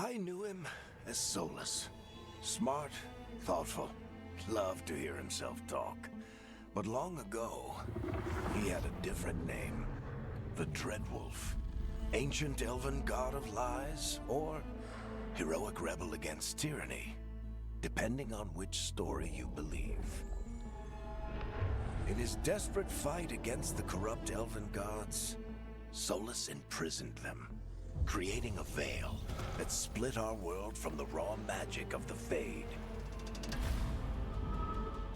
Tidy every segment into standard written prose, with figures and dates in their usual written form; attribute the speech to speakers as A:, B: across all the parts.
A: I knew him as Solus. Smart, thoughtful, loved to hear himself talk. But long ago, he had a different name. The Dreadwolf. Ancient elven god of lies, or heroic rebel against tyranny, depending on which story you believe. In his desperate fight against the corrupt elven gods, Solus imprisoned them, creating a veil that split our world from the raw magic of the Fade.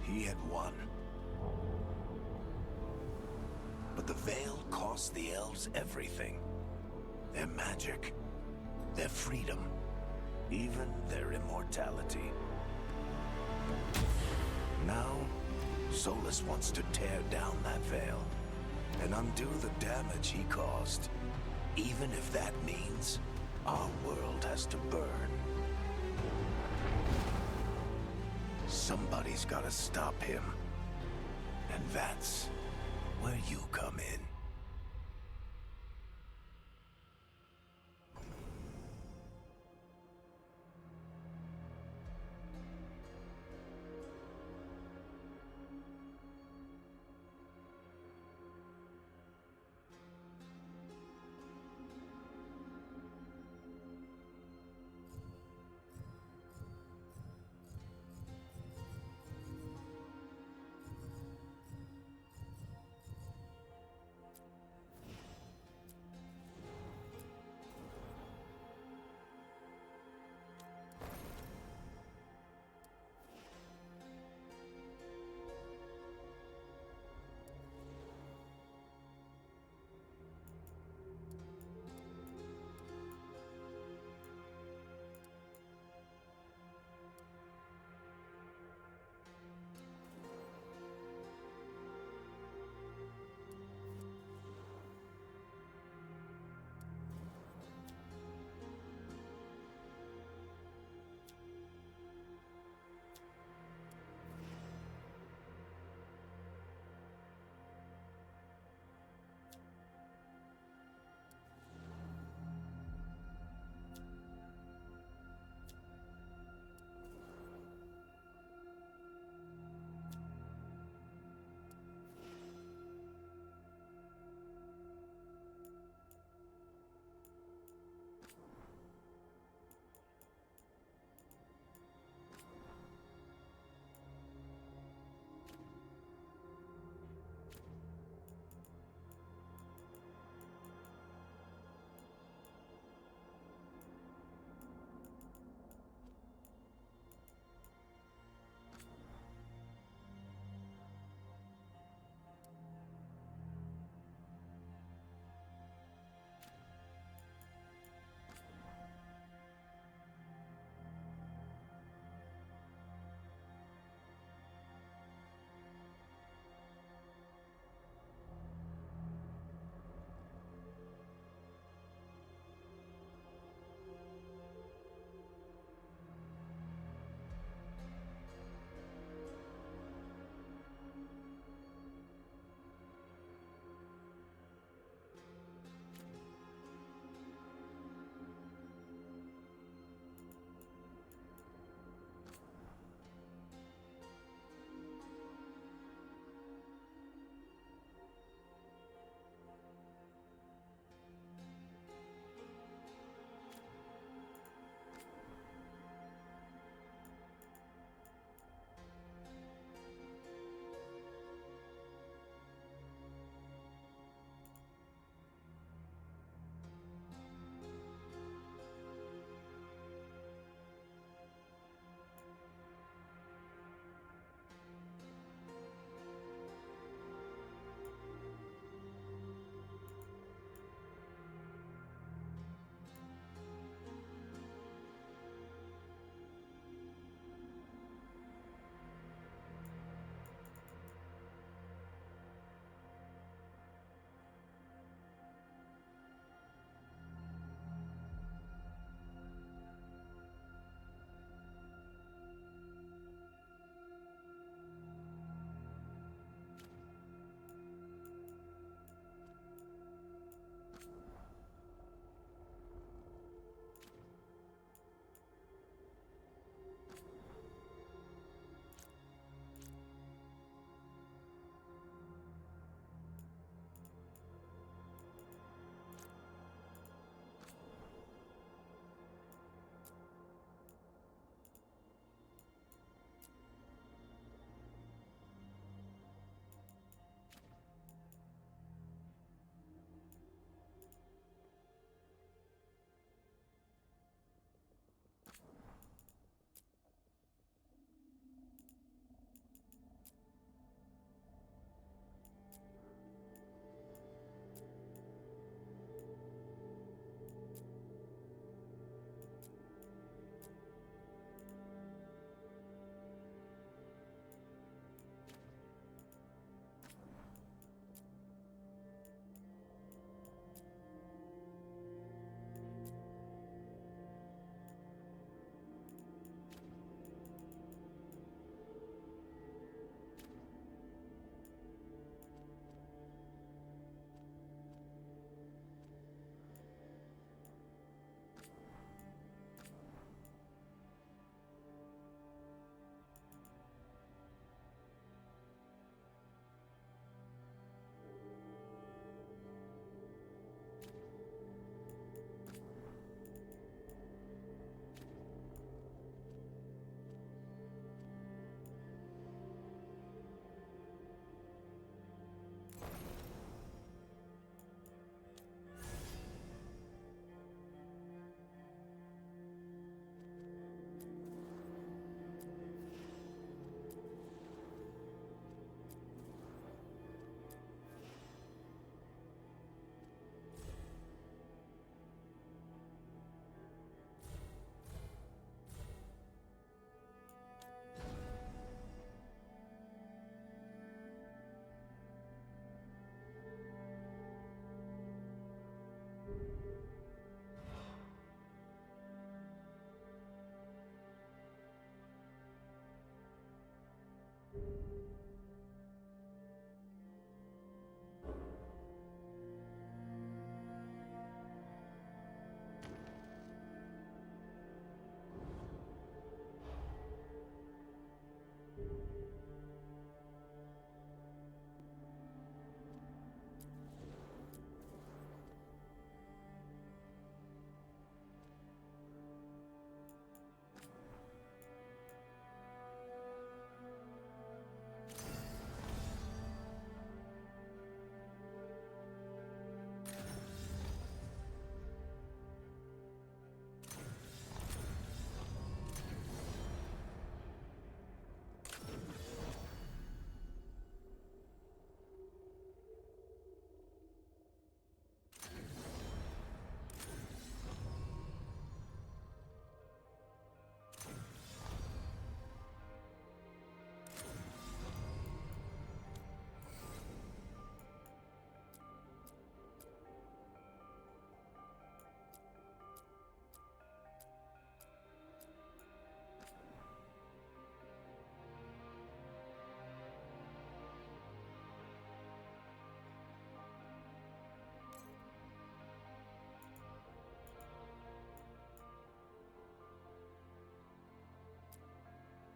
A: He had won. But the veil cost the elves everything. Their magic, their freedom, even their immortality. Now, Solus wants to tear down that veil and undo the damage he caused, even if that means our world has to burn. Somebody's gotta stop him, and that's where you come in.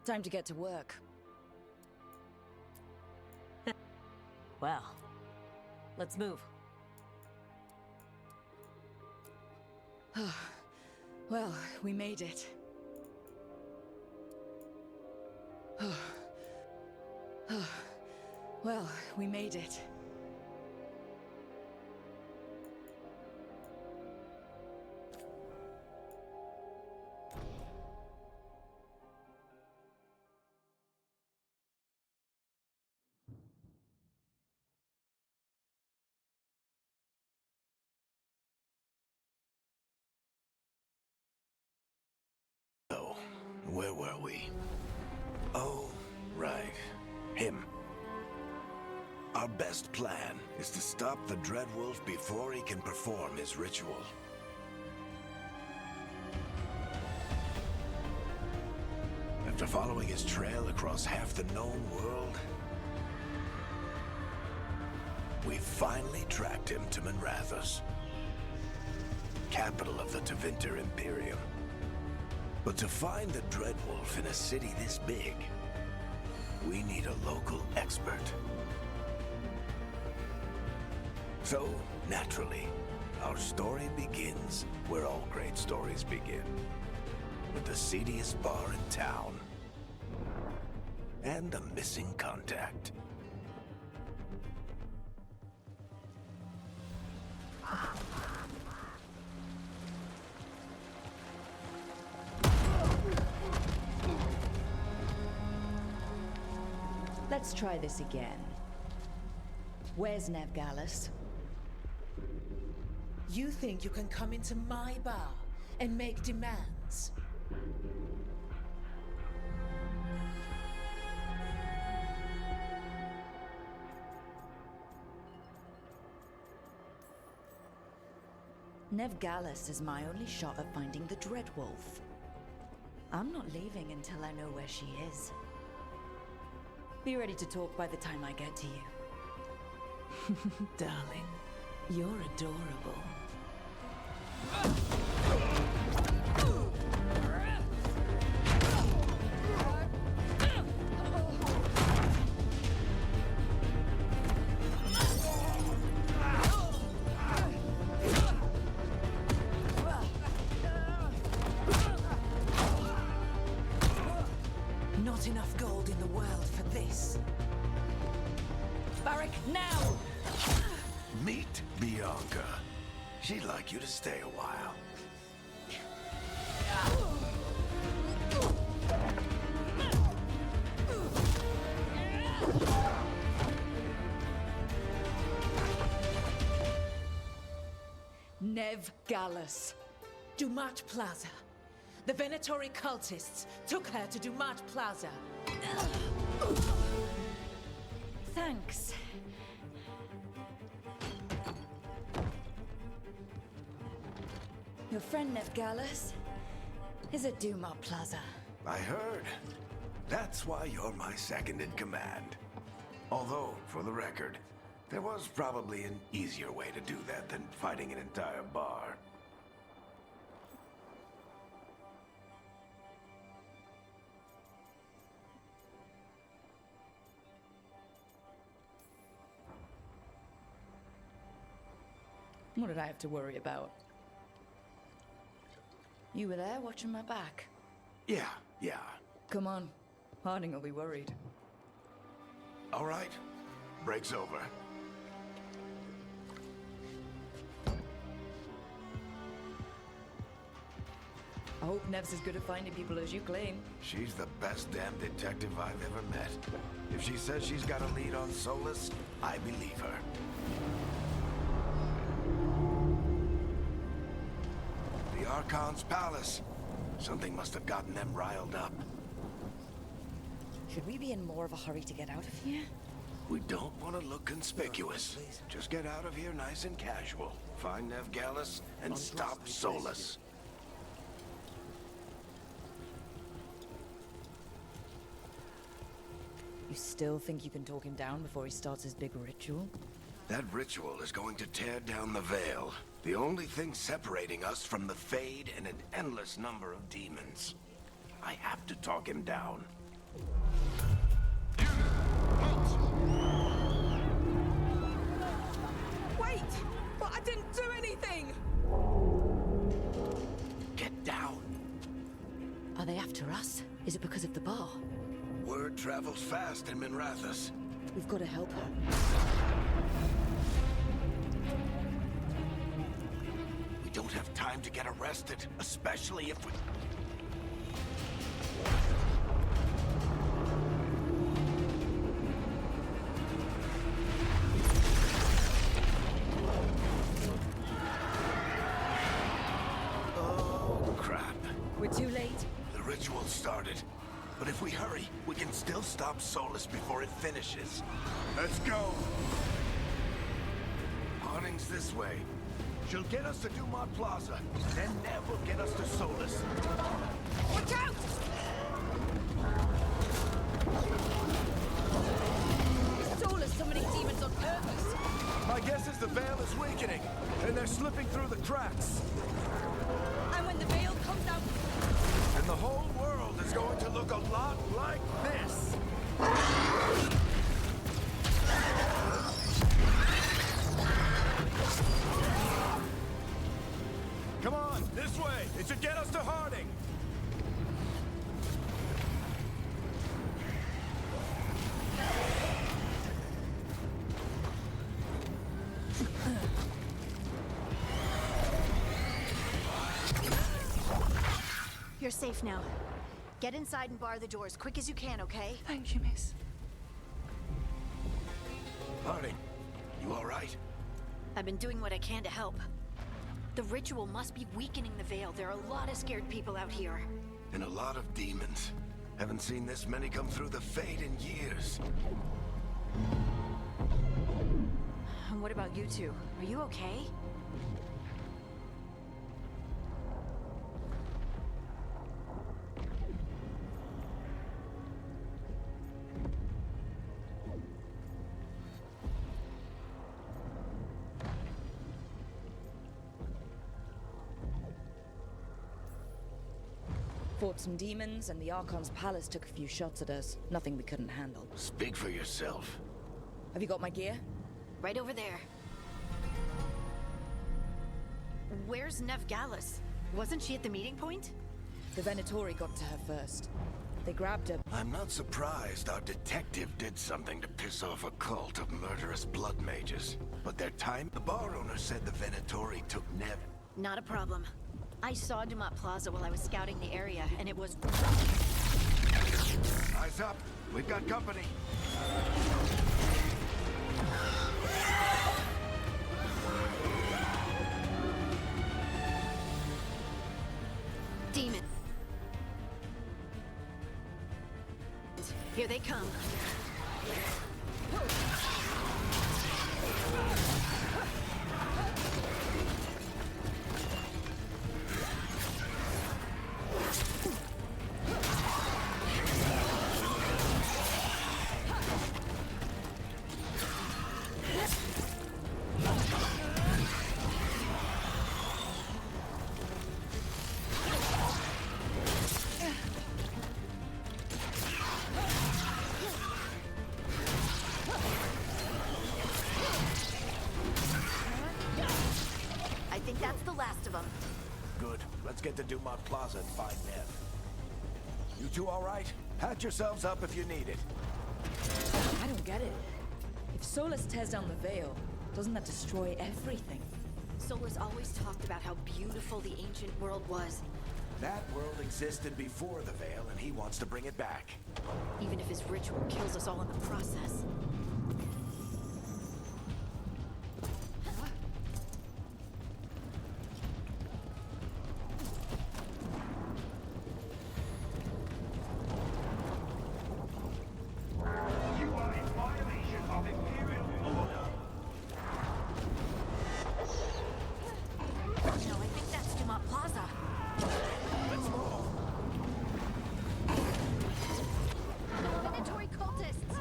B: Time to get to work.
C: Well, let's move.
B: Well, we made it. Well, we made it.
A: So, where were we? Oh, right. Him. Our best plan is to stop the Dreadwolf before he can perform his ritual. After following his trail across half the known world, we finally tracked him to Minrathous, capital of the Tevinter Imperium. But to find the Dreadwolf in a city this big, we need a local expert. So, naturally, our story begins where all great stories begin. With the seediest bar in town. And a missing contact.
B: Let's try this again. Where's Nevgalis?
D: You think you can come into my bar and make demands?
B: Nevgalis is my only shot at finding the Dreadwolf. I'm not leaving until I know where she is. Be ready to talk by the time I get to you.
D: Darling, you're adorable. Not enough gold in the world for this.
B: Barrack, now!
A: Meet Bianca. She'd like you to stay a while.
B: Nevgalis.
D: Dumat Plaza. The Venatori cultists took her to Dumat Plaza.
B: Thanks. Your friend Nevgalis is at Duma Plaza.
A: I heard. That's why you're my second in command. Although, for the record, there was probably an easier way to do that than fighting an entire bar.
B: What did I have to worry about? You were there watching my back.
A: Yeah.
B: Come on. Harding will be worried.
A: All right. Break's over.
B: I hope Nev's as good at finding people as you claim.
A: She's the best damn detective I've ever met. If she says she's got a lead on Solus, I believe her. The Archon's palace. Something must have gotten them riled up.
B: Should we be in more of a hurry to get out of here?
A: We don't want to look conspicuous. Just get out of here nice and casual. Find Nevgalis and stop Solus.
B: You still think you can talk him down before he starts his big ritual?
A: That ritual is going to tear down the veil. The only thing separating us from the Fade and an endless number of demons. I have to talk him down.
D: I didn't do anything!
A: Get down.
B: Are they after us? Is it because of the bar?
A: Word travels fast in Minrathous.
B: We've got to help her.
A: We don't have time to get arrested, especially if we... Oh, crap.
B: We're too late.
A: The ritual started. But if we hurry, we can still stop Solus before it finishes. Let's go! Harding's this way. She'll get us to Dumont Plaza, then Nev will get us to Solus.
D: Watch out! Solus summoning demons on purpose.
A: My guess is the veil is weakening, and they're slipping through the cracks.
D: And when the veil comes out,
A: And the whole world is going to look a lot like this. Come on, this way. It should get us to Harding.
E: You're safe now. Get inside and bar the doors quick as you can, okay?
D: thank you, miss.
A: Harding, you all right?
E: I've been doing what I can to help. The ritual must be weakening the veil. There are a lot of scared people out here.
A: And a lot of demons. Haven't seen this many come through the Fade in years.
E: And what about you two? Are you okay?
B: Fought some demons, and the Archon's palace took a few shots at us. Nothing we couldn't handle.
A: Speak for yourself.
B: Have you got my gear?
E: Right over there. Where's Nev Gallus? Wasn't she at the meeting point?
B: The Venatori got to her first. They grabbed her.
A: I'm not surprised our detective did something to piss off a cult of murderous blood mages. But their time... The bar owner said the Venatori took Nev.
E: Not a problem. I saw Dumont Plaza while I was scouting the area, and it was...
A: Eyes up. We've got company.
E: Demon. Here they come. I think that's the last of them.
A: Good. Let's get to Dumont Plaza and find Nev. You two all right? Patch yourselves up if you need it.
B: I don't get it. If Solus tears down the veil, doesn't that destroy everything?
E: Solus always talked about how beautiful the ancient world was.
A: That world existed before the veil, and he wants to bring it back.
E: Even if his ritual kills us all in the process.
A: You are in violation of Imperial order.
E: No, I think that's Dumont Plaza.
A: Let's move.
E: Venatori cultists!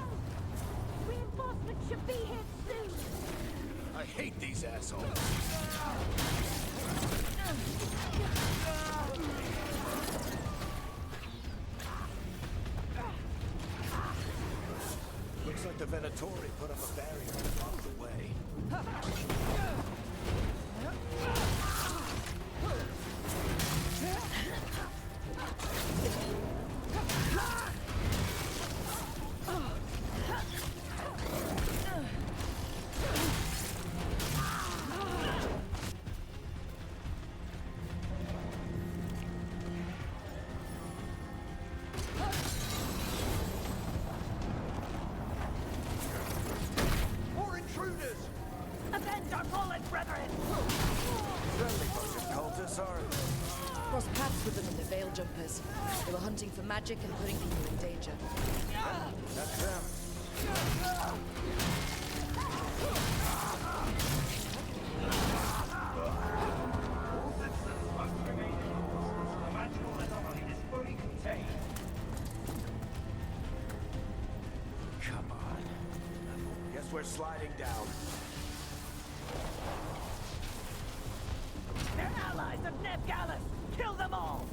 E: Reinforcements should be here soon!
A: I hate these assholes. Looks like the Venatori put up a barrier to block the way. sorry.
B: Crossed paths with them in the Veil Jumpers. They were hunting for magic and putting people in danger.
A: That's them. Come on. Guess we're sliding down.
C: They're allies of Neb Gallus! Kill them all!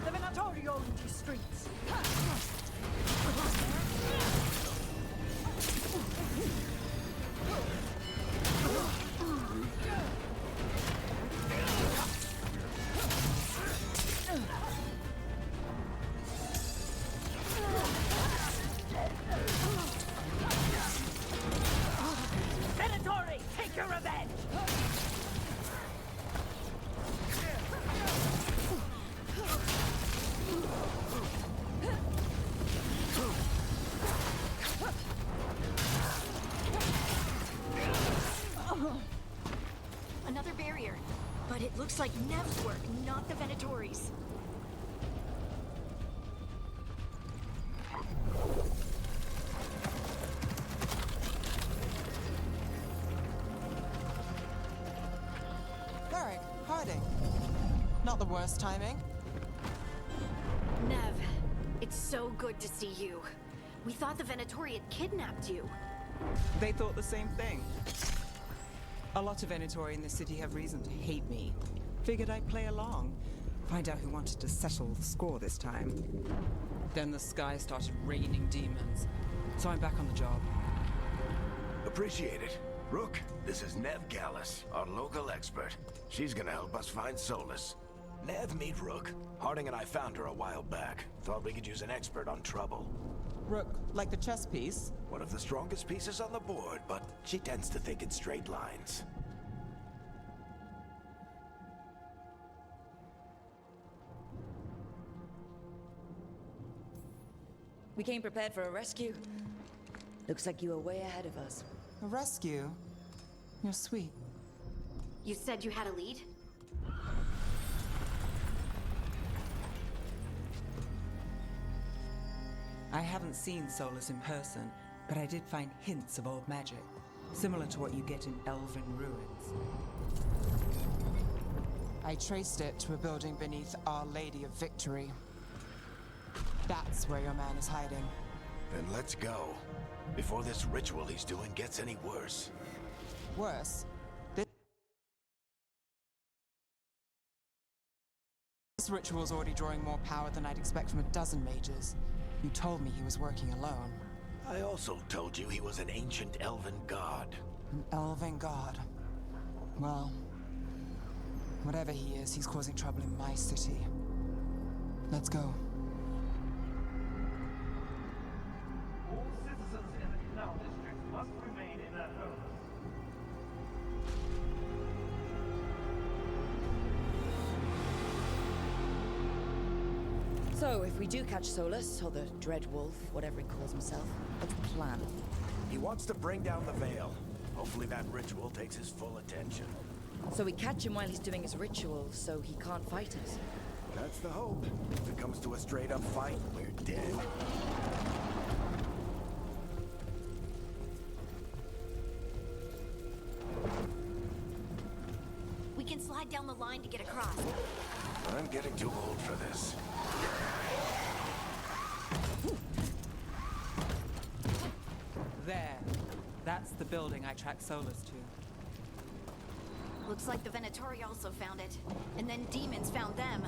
F: The Venatorio into streets.
C: Venatori, take your revenge!
E: Another barrier. But it looks like Nev's work, not the Venatori's.
F: Varric, hiding. Not the worst timing.
E: Nev, it's so good to see you. We thought the Venatori had kidnapped you.
F: They thought the same thing. A lot of Venatori in the city have reason to hate me. Figured I'd play along. Find out who wanted to settle the score this time. Then the sky started raining demons. So I'm back on the job.
A: Appreciate it. Rook, this is Nev Gallus, our local expert. She's gonna help us find Solus. Nev, meet Rook. Harding and I found her a while back. Thought we could use an expert on trouble.
F: Rook, like the chess piece?
A: One of the strongest pieces on the board, but she tends to think in straight lines.
B: We came prepared for a rescue. Looks like you were way ahead of us.
F: A rescue? You're sweet.
E: You said you had a lead?
F: I haven't seen Solus in person, but I did find hints of old magic, similar to what you get in elven ruins. I traced it to a building beneath Our Lady of Victory. That's where your man is hiding.
A: Then let's go. Before this ritual he's doing gets any worse.
F: Worse, this ritual's already drawing more power than I'd expect from a dozen mages. You told me he was working alone.
A: I also told you he was an ancient elven god.
F: An elven god. Well, whatever he is, he's causing trouble in my city. Let's go.
G: All citizens in the canal district must remain in their homes.
B: So, if we do catch Solus, or the Dread Wolf, whatever he calls himself, what's the plan?
A: He wants to bring down the veil. Hopefully that ritual takes his full attention.
B: So we catch him while he's doing his ritual, so he can't fight us.
A: That's the hope. If it comes to a straight-up fight, we're dead.
E: We can slide down the line to get across.
A: I'm getting too old for this.
F: There. That's the building I tracked Solus to.
E: Looks like the Venatori also found it. And then demons found them.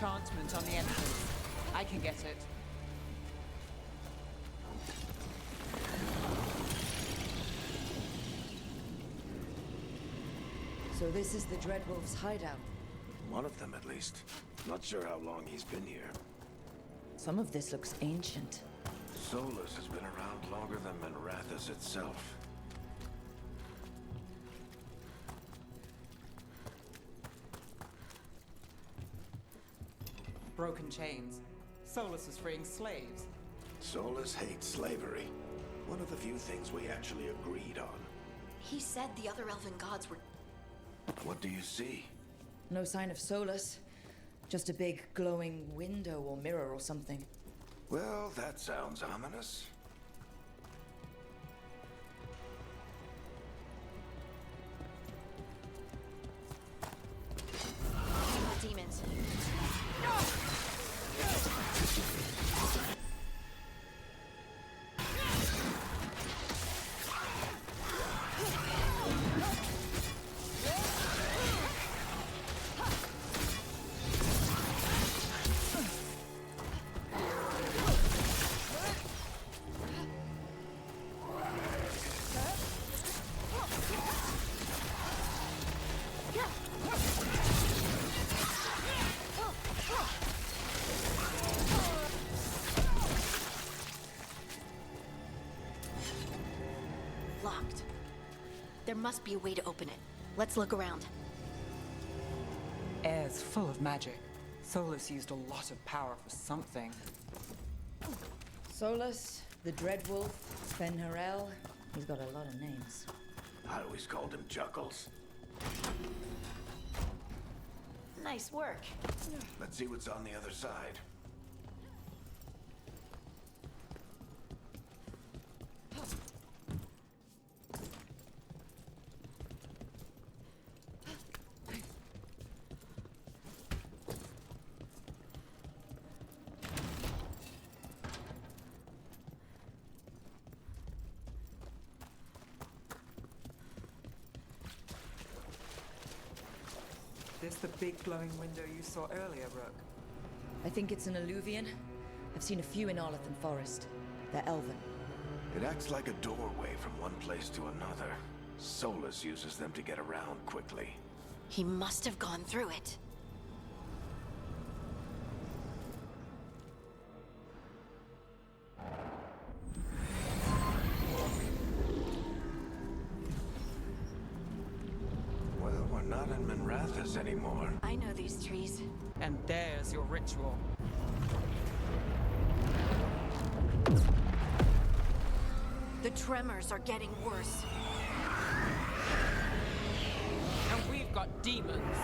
F: enchantment on the entrance. I can get it.
B: So this is the Dreadwolf's hideout.
A: One of them, at least. Not sure how long he's been here.
B: Some of this looks ancient.
A: Solus has been around longer than Manrathus itself.
F: Broken chains. Solus is freeing slaves.
A: Solus hates slavery. One of the few things we actually agreed on.
E: He said the other elven gods were...
A: What do you see?
B: No sign of Solus. Just a big glowing window or mirror or something.
A: Well, that sounds ominous.
E: demons. Locked. There must be a way to open it. Let's look around.
F: Air's full of magic. Solus used a lot of power for something.
B: Solus, the Dreadwolf, Fen'Harel. He's got a lot of names.
A: I always called him Chuckles.
E: Nice work.
A: Let's see what's on the other side.
F: This the big glowing window you saw earlier, Rook?
B: I think it's an Alluvian. I've seen a few in Arlethan Forest. They're elven.
A: It acts like a doorway from one place to another. Solus uses them to get around quickly.
E: He must have gone through it.
A: Well, we're not in Manrathus anymore.
E: I know these trees.
F: And there's your ritual.
E: The tremors are getting worse.
F: And we've got demons.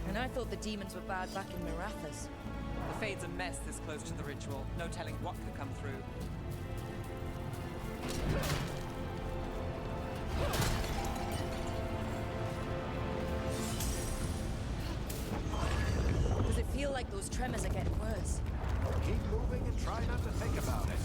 B: And I thought the demons were bad back in Mirathas.
F: The Fade's a mess this close to the ritual. No telling what could come through.
B: Does it feel like those tremors are getting worse?
A: Keep moving and try not to think about it.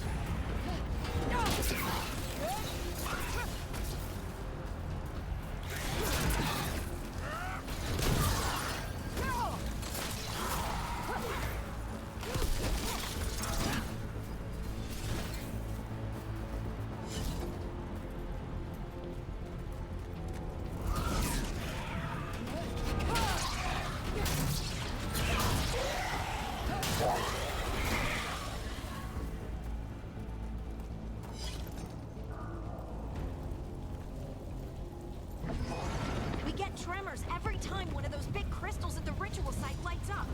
E: We get tremors every time one of those big crystals at the ritual site lights up.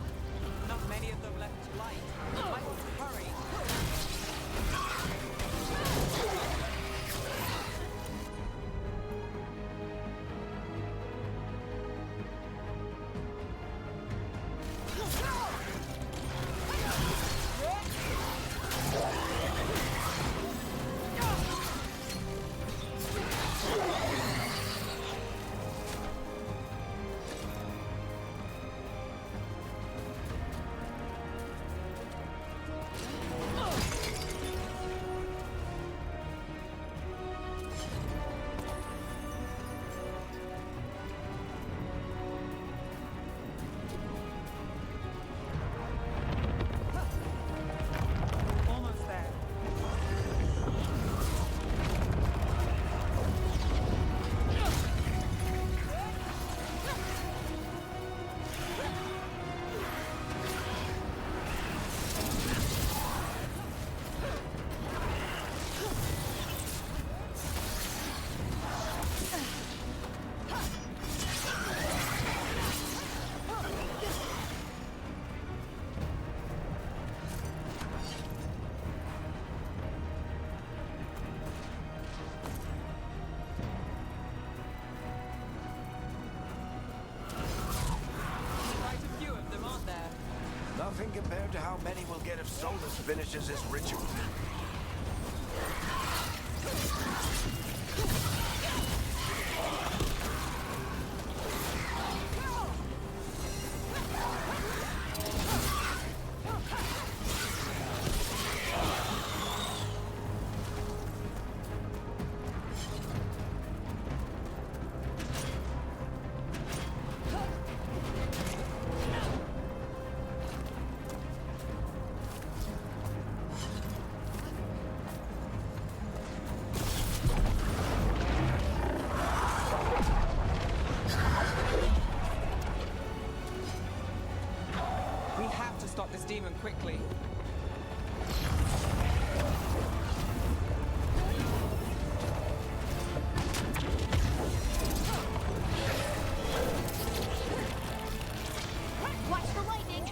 F: Not many of them left to light. Might want to hurry.
A: compared to how many we'll get if Solus finishes his ritual.
F: We have to stop this demon quickly.
E: Watch the lightning!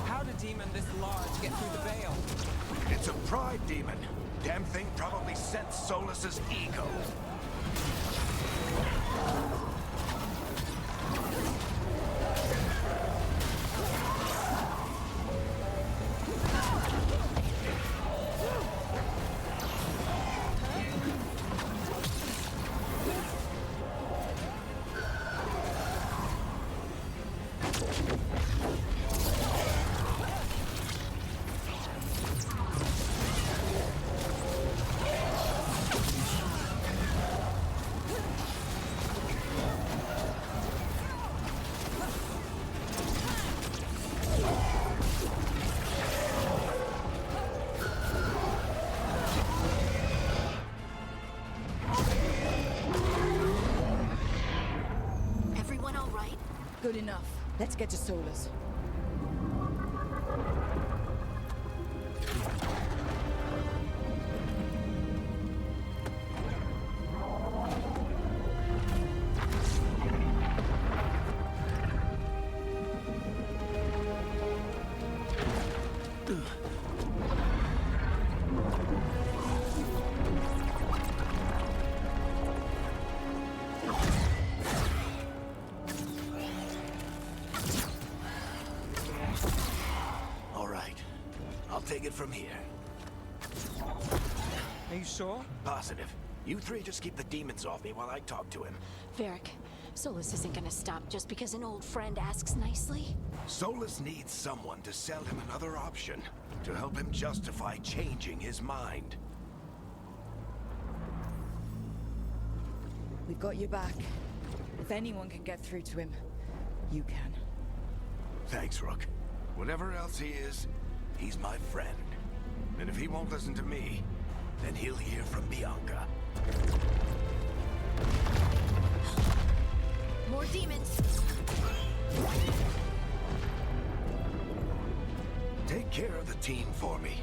F: How did a demon this large get through the veil?
A: It's a pride demon. Damn thing probably sensed Solus's ego.
E: Everyone all right?
B: Good enough. Let's get to Solus.
A: All right. I'll take it from here.
F: Are you sure?
A: Positive. You three just keep the demons off me while I talk to him.
E: Varric, Solus isn't gonna stop just because an old friend asks nicely.
A: Solus needs someone to sell him another option, to help him justify changing his mind.
B: We've got you back. If anyone can get through to him, you can.
A: Thanks, Rook. Whatever else he is, he's my friend. And if he won't listen to me, then he'll hear from Bianca.
E: More demons!
A: Take care of the team for me.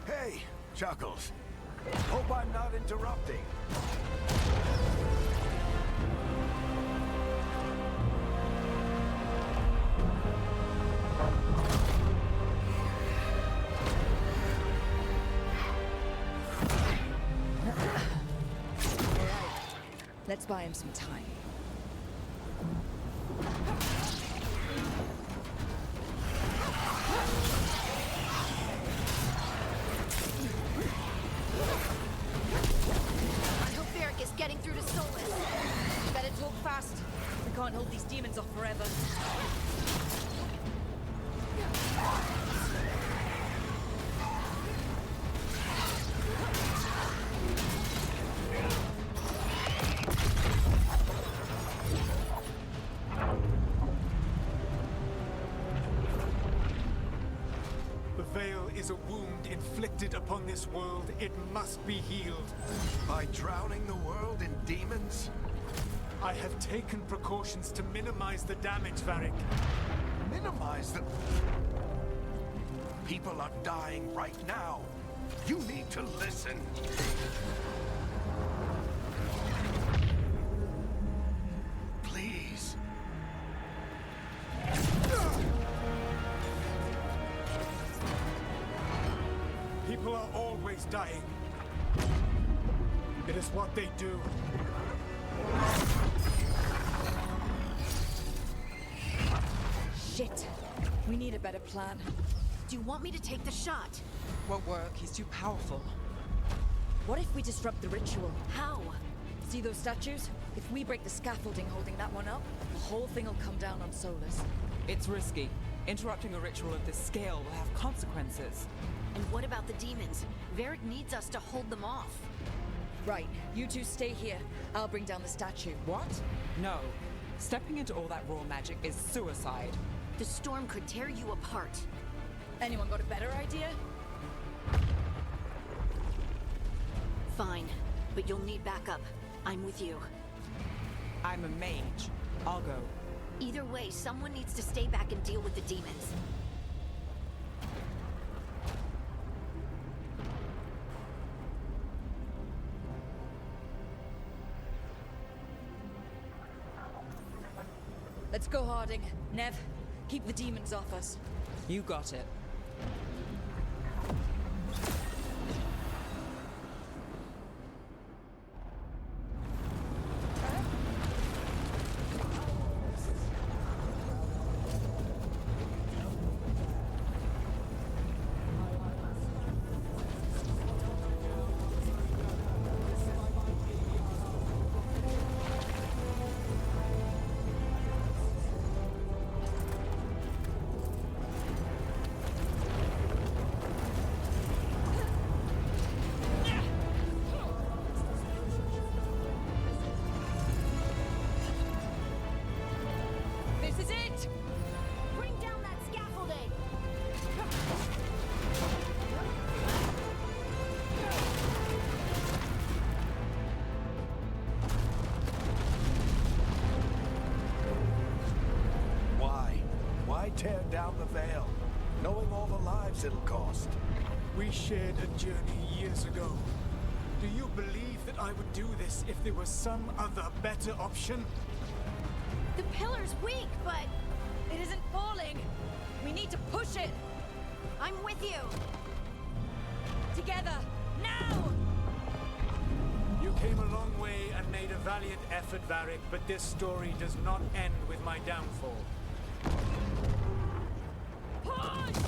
A: Hey, Chuckles. Hope I'm not interrupting.
B: Let's buy him some time.
E: I hope Varric is getting through to Solus.
B: Better talk fast. We can't hold these demons off forever.
H: The Veil is a wound inflicted upon this world. It must be healed.
A: By drowning the world in demons?
H: I have taken precautions to minimize the damage, Varric.
A: Minimize the... People are dying right now. You need to listen. Please.
H: People are always dying. It is what they do.
B: Shit. We need a better plan.
E: Do you want me to take the shot?
F: Won't work, he's too powerful.
B: What if we disrupt the ritual?
E: How?
B: See those statues? If we break the scaffolding holding that one up, the whole thing will come down on Solus.
F: It's risky. Interrupting a ritual of this scale will have consequences.
E: And what about the demons? Varric needs us to hold them off.
B: Right, you two stay here. I'll bring down the statue.
F: What? No. Stepping into all that raw magic is suicide.
E: The storm could tear you apart.
B: Anyone got a better idea?
E: Fine, but you'll need backup. I'm with you.
F: I'm a mage. I'll go.
E: Either way, someone needs to stay back and deal with the demons.
B: Let's go, Harding. Nev, keep the demons off us.
F: You got it.
B: This is it!
E: Bring down that scaffolding!
A: Why? Why tear down the Veil? Knowing all the lives it'll cost.
H: We shared a journey years ago. Do you believe that I would do this if there was some other better option?
E: The pillar's weak, but
B: It isn't falling! We need to push it!
E: I'm with you!
B: Together! Now!
H: You came a long way and made a valiant effort, Varric, but this story does not end with my downfall.
B: Push!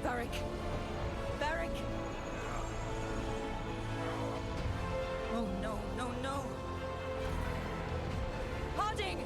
B: Varric! Varric!
D: No, no, no! Harding!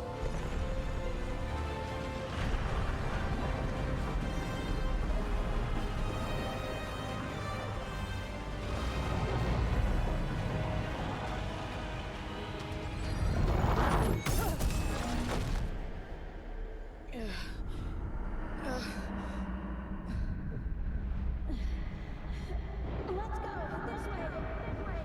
C: Let's go! This way! This way!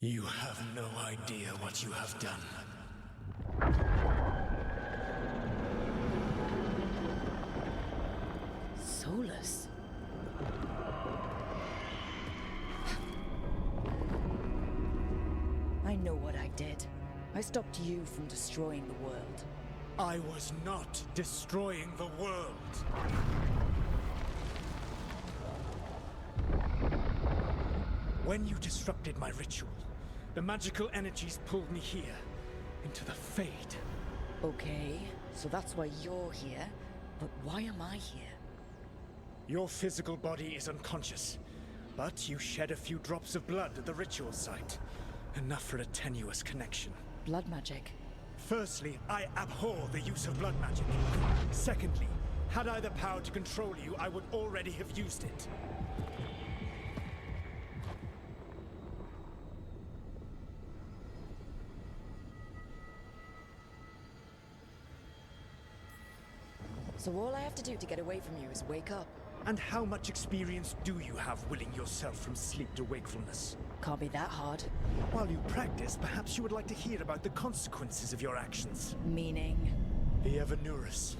A: You have no idea what you have done.
B: Solus? I know what I did. I stopped you from destroying the world.
H: I was not destroying the world. When you disrupted my ritual, the magical energies pulled me here, into the Fade.
B: Okay, so that's why you're here. But why am I here?
H: Your physical body is unconscious, but you shed a few drops of blood at the ritual site. Enough for a tenuous connection.
B: Blood magic.
H: Firstly, I abhor the use of blood magic. Secondly, had I the power to control you, I would already have used it.
B: So all I have to do to get away from you is wake up.
H: And how much experience do you have willing yourself from sleep to wakefulness?
B: Can't be that hard.
H: While you practice, perhaps you would like to hear about the consequences of your actions.
B: Meaning?
H: The Evanurus,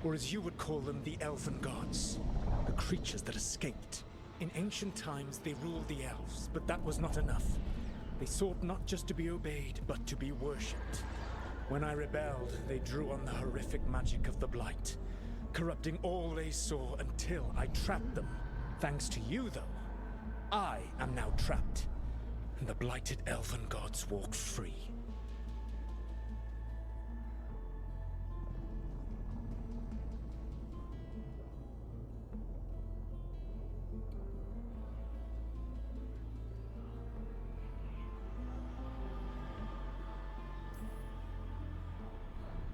H: or as you would call them, the Elven Gods. The creatures that escaped. In ancient times, they ruled the elves, but that was not enough. They sought not just to be obeyed, but to be worshipped. When I rebelled, they drew on the horrific magic of the Blight, corrupting all they saw until I trapped them. Thanks to you, though, I am now trapped, and the blighted Elven Gods walk free.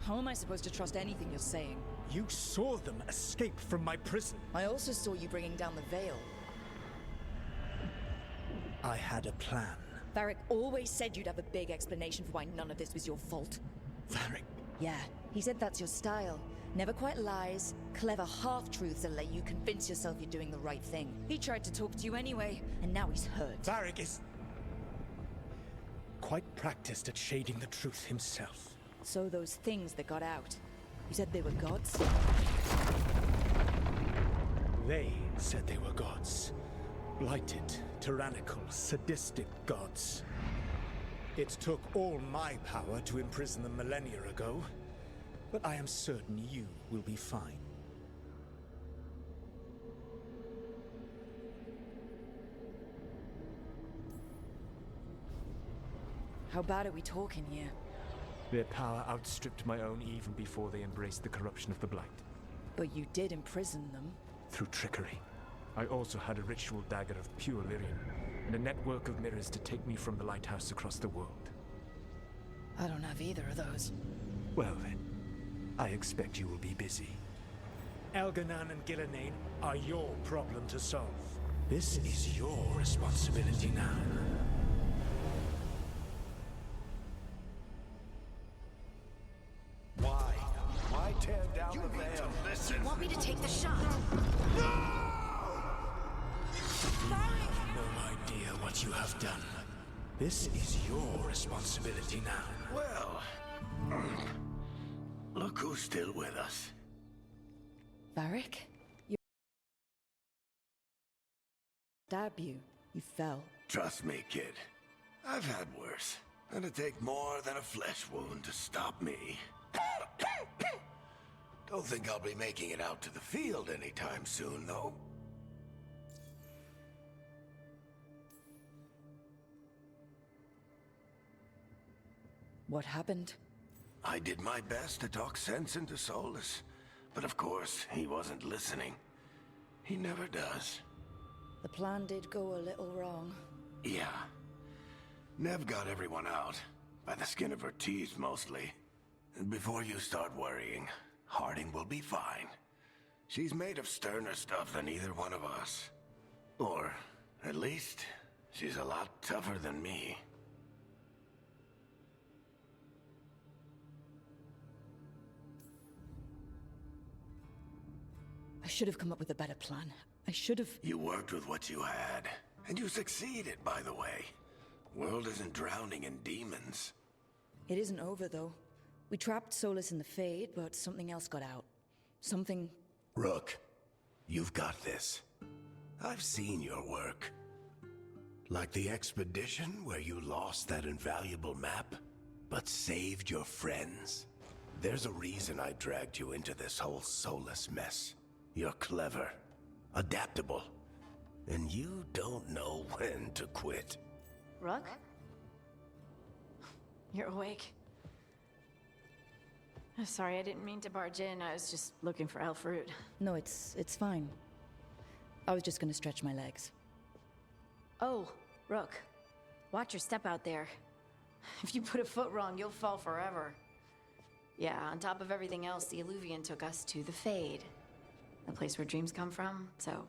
B: How am I supposed to trust anything you're saying?
H: You saw them escape from my prison.
B: I also saw you bringing down the veil.
H: I had a plan.
B: Varric always said you'd have a big explanation for why none of this was your fault.
H: Varric.
B: Yeah, he said that's your style. Never quite lies, clever half-truths that let you convince yourself you're doing the right thing. He tried to talk to you anyway, and now he's hurt.
H: Varric is quite practiced at shading the truth himself.
B: So those things that got out, you said they were gods?
H: They said they were gods. Blighted, tyrannical, sadistic gods. It took all my power to imprison them millennia ago, but I am certain you will be fine.
B: How bad are we talking here?
I: Their power outstripped my own even before they embraced the corruption of the Blight.
B: But you did imprison them.
I: Through trickery. I also had a ritual dagger of pure lyrium, and a network of mirrors to take me from the lighthouse across the world.
B: I don't have either of those.
I: Well then, I expect you will be busy.
H: Elganan and Gillenane are your problem to solve. This is your responsibility now.
A: Why tear down the veil?
E: Do you want me to take the shot?
A: You have no idea what you have done.
H: This is your responsibility now.
A: Well, look who's still with us.
B: Varric? You stab you. You fell.
A: Trust me, kid. I've had worse. And it'd take more than a flesh wound to stop me. Don't think I'll be making it out to the field anytime soon, though.
B: What happened?
A: I did my best to talk sense into Solus. But of course, he wasn't listening. He never does.
B: The plan did go a little wrong.
A: Yeah. Nev got everyone out. By the skin of her teeth, mostly. And before you start worrying, Harding will be fine. She's made of sterner stuff than either one of us. Or, at least, she's a lot tougher than me.
B: I should have come up with a better plan. I should have...
A: You worked with what you had. And you succeeded, by the way. World isn't drowning in demons.
B: It isn't over, though. We trapped Solus in the Fade, but something else got out. Something...
A: Rook, you've got this. I've seen your work. Like the expedition where you lost that invaluable map, but saved your friends. There's a reason I dragged you into this whole Solus mess. You're clever, adaptable, and you don't know when to quit.
E: Rook? You're awake. Sorry, I didn't mean to barge in. I was just looking for elf fruit.
B: No, it's fine. I was just gonna stretch my legs.
E: Oh, Rook. Watch your step out there. If you put a foot wrong, you'll fall forever. Yeah, on top of everything else, the Illuvian took us to the Fade. The place where dreams come from, so...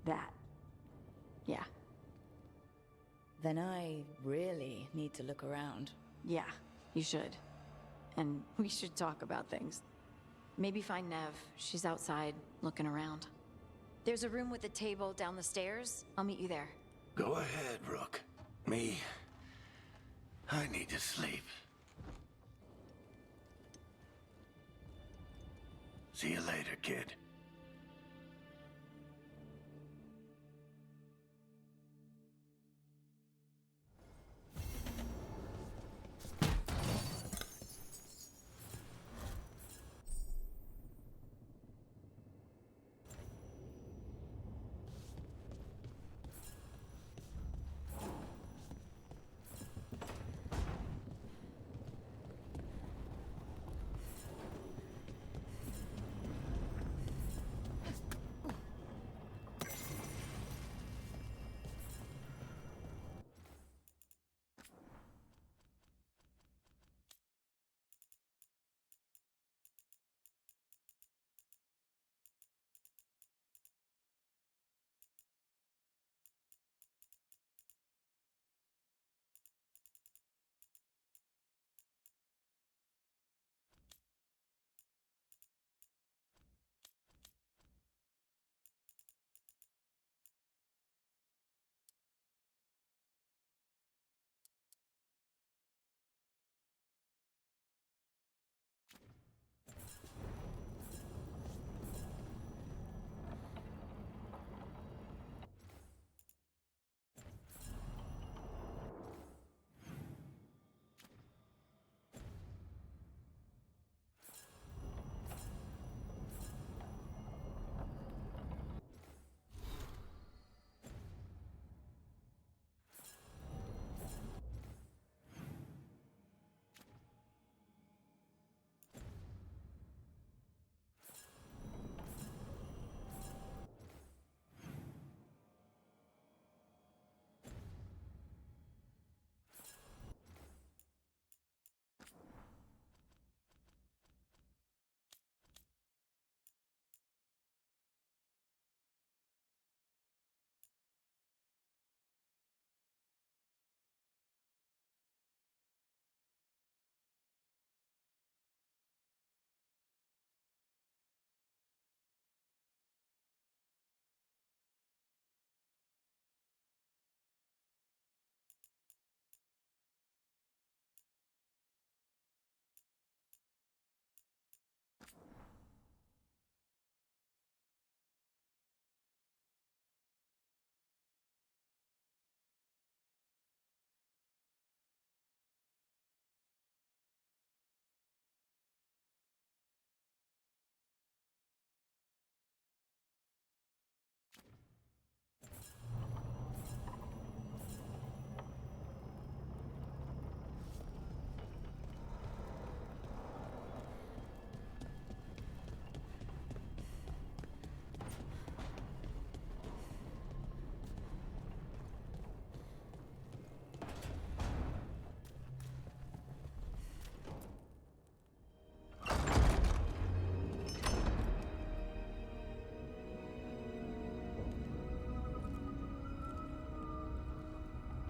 E: that. Yeah.
B: Then I really need to look around.
E: Yeah, you should. And we should talk about things. Maybe find Nev. She's outside, looking around. There's a room with a table down the stairs. I'll meet you there.
A: Go ahead, Rook. Me, I need to sleep. See you later, kid.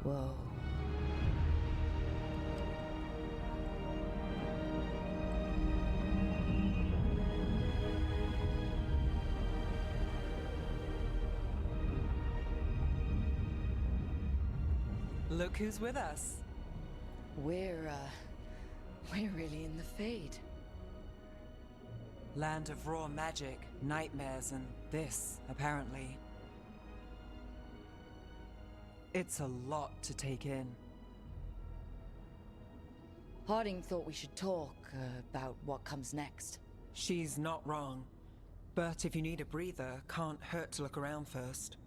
B: Whoa.
F: Look who's with us.
B: We're really in the Fade.
F: Land of raw magic, nightmares, and this, apparently. It's a lot to take in.
B: Harding thought we should talk about what comes next.
F: She's not wrong. But if you need a breather, can't hurt to look around first.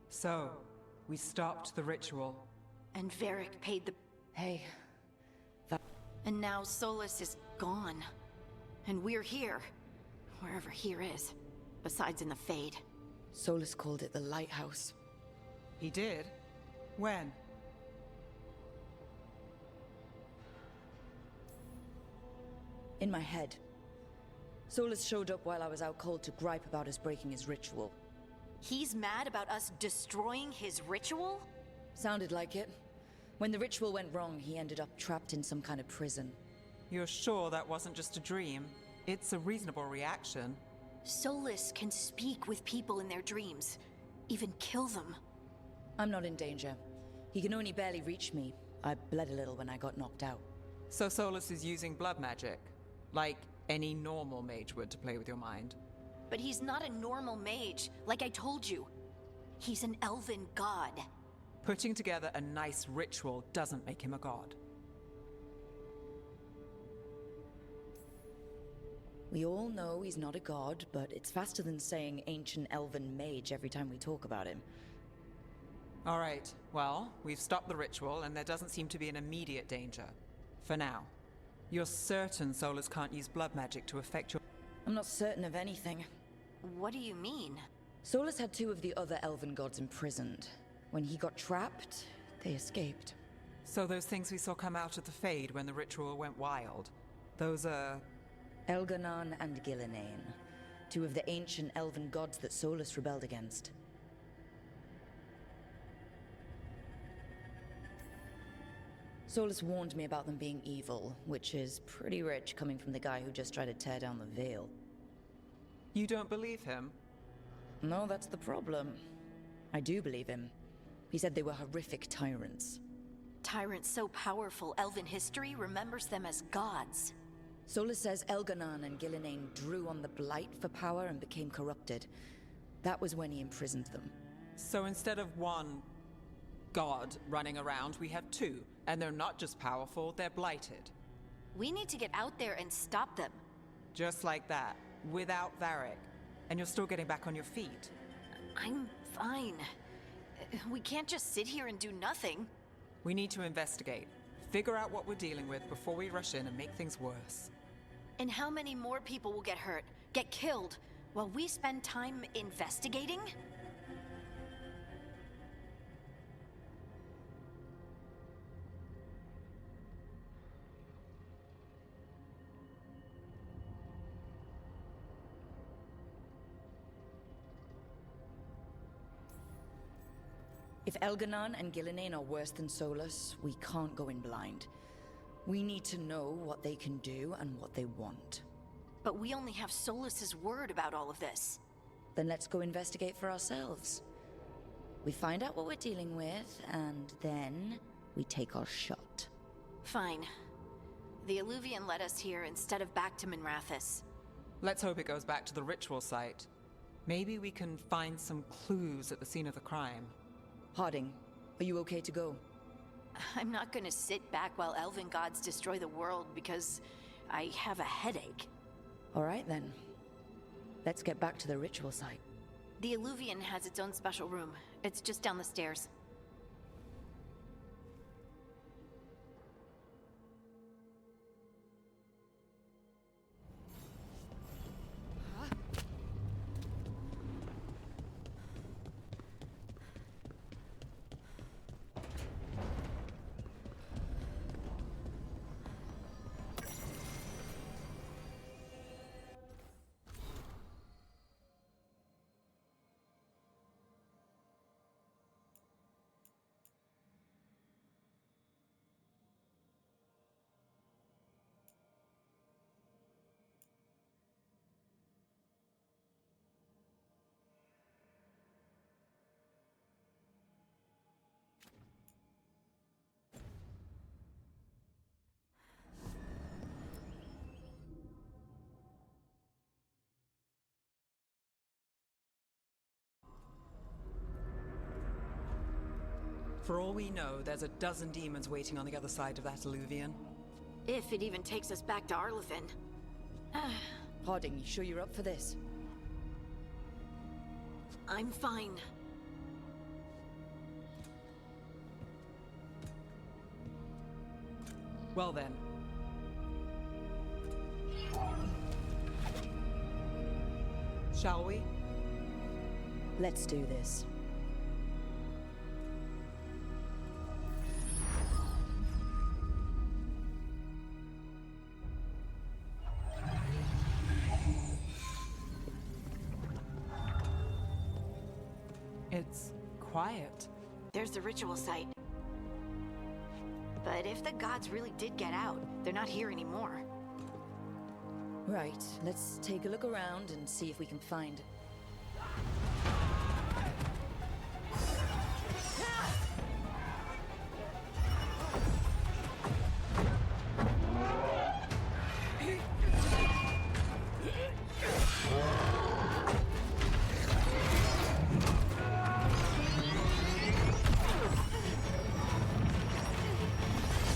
F: So, we stopped the ritual.
E: And Varric paid the...
B: Hey,
E: And now Solus is gone. And we're here. Wherever here is. Besides in the Fade.
B: Solus called it the Lighthouse.
F: He did? When?
B: In my head. Solus showed up while I was out cold to gripe about us breaking his ritual.
E: He's mad about us destroying his ritual?
B: Sounded like it. When the ritual went wrong, he ended up trapped in some kind of prison.
F: You're sure that wasn't just a dream? It's a reasonable reaction.
E: Solus can speak with people in their dreams. Even kill them.
B: I'm not in danger. He can only barely reach me. I bled a little when I got knocked out.
F: So Solus is using blood magic? Like any normal mage would to play with your mind?
E: But he's not a normal mage, like I told you. He's an elven god.
F: Putting together a nice ritual doesn't make him a god.
B: We all know he's not a god, but it's faster than saying ancient elven mage every time we talk about him.
F: All right, well, we've stopped the ritual and there doesn't seem to be an immediate danger. For now. You're certain Solus can't use blood magic to affect your...
B: I'm not certain of anything.
E: What do you mean?
B: Solus had two of the other elven gods imprisoned. When he got trapped, they escaped.
F: So those things we saw come out of the Fade when the ritual went wild, those are...
B: Elganon and Gillinane, two of the ancient elven gods that Solus rebelled against. Solus warned me about them being evil, which is pretty rich coming from the guy who just tried to tear down the veil.
F: You don't believe him?
B: No, that's the problem. I do believe him. He said they were horrific tyrants.
E: Tyrants so powerful, elven history remembers them as gods.
B: Solus says Elganon and Gillinane drew on the Blight for power and became corrupted. That was when he imprisoned them.
F: So instead of one god running around, we have two. And they're not just powerful, they're blighted.
E: We need to get out there and stop them.
F: Just like that, without Varric. And you're still getting back on your feet.
E: I'm fine. We can't just sit here and do nothing.
F: We need to investigate. figure out what we're dealing with before we rush in and make things worse.
E: And how many more people will get hurt, get killed, while we spend time investigating?
B: If Elganon and Gillinane are worse than Solus, we can't go in blind. We need to know what they can do and what they want.
E: But we only have Solus's word about all of this.
B: Then let's go investigate for ourselves. We find out what we're dealing with, and then we take our shot.
E: Fine. The Illuvian led us here instead of back to Minrathous.
F: Let's hope it goes back to the ritual site. Maybe we can find some clues at the scene of the crime.
B: Harding, are you okay to go?
E: I'm not gonna sit back while elven gods destroy the world because I have a headache.
B: All right then. Let's get back to the ritual site.
E: The Illuvian has its own special room. It's just down the stairs.
F: For all we know, there's a dozen demons waiting on the other side of that Illuvian.
E: If it even takes us back to Arlethan.
B: Harding, you sure you're up for this?
E: I'm fine.
F: Well then. Shall we?
B: Let's do this.
F: It's quiet.
E: There's the ritual site. But if the gods really did get out, they're not here anymore.
B: Right, let's take a look around and see if we can find...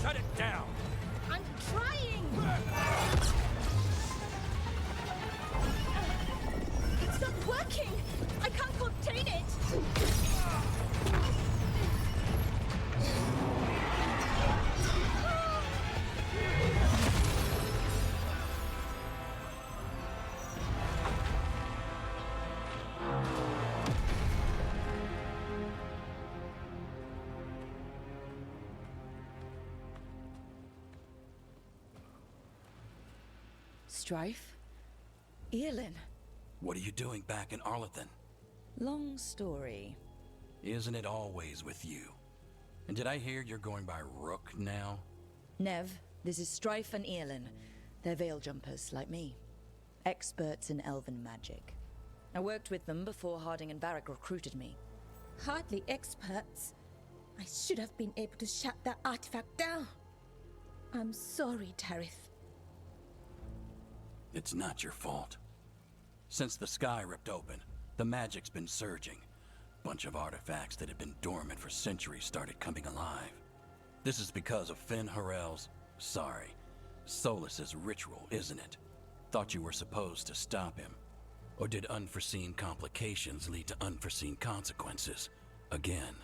I: Shut it down!
C: I'm trying! It's not working! I can't contain it!
B: Strife? Earlin?
J: What are you doing back in Arlethan?
B: Long story.
J: Isn't it always with you? And did I hear you're going by Rook now?
B: Nev, this is Strife and Earlin. They're veil jumpers, like me. Experts in elven magic. I worked with them before Harding and Varric recruited me.
C: Hardly experts. I should have been able to shut that artifact down. I'm sorry, Tarith.
J: It's not your fault. Since the sky ripped open, the magic's been surging. Bunch of artifacts that had been dormant for centuries started coming alive. This is because of Finn Harel's... sorry, Solus's ritual, isn't it? Thought you were supposed to stop him. Or did unforeseen complications lead to unforeseen consequences? Again.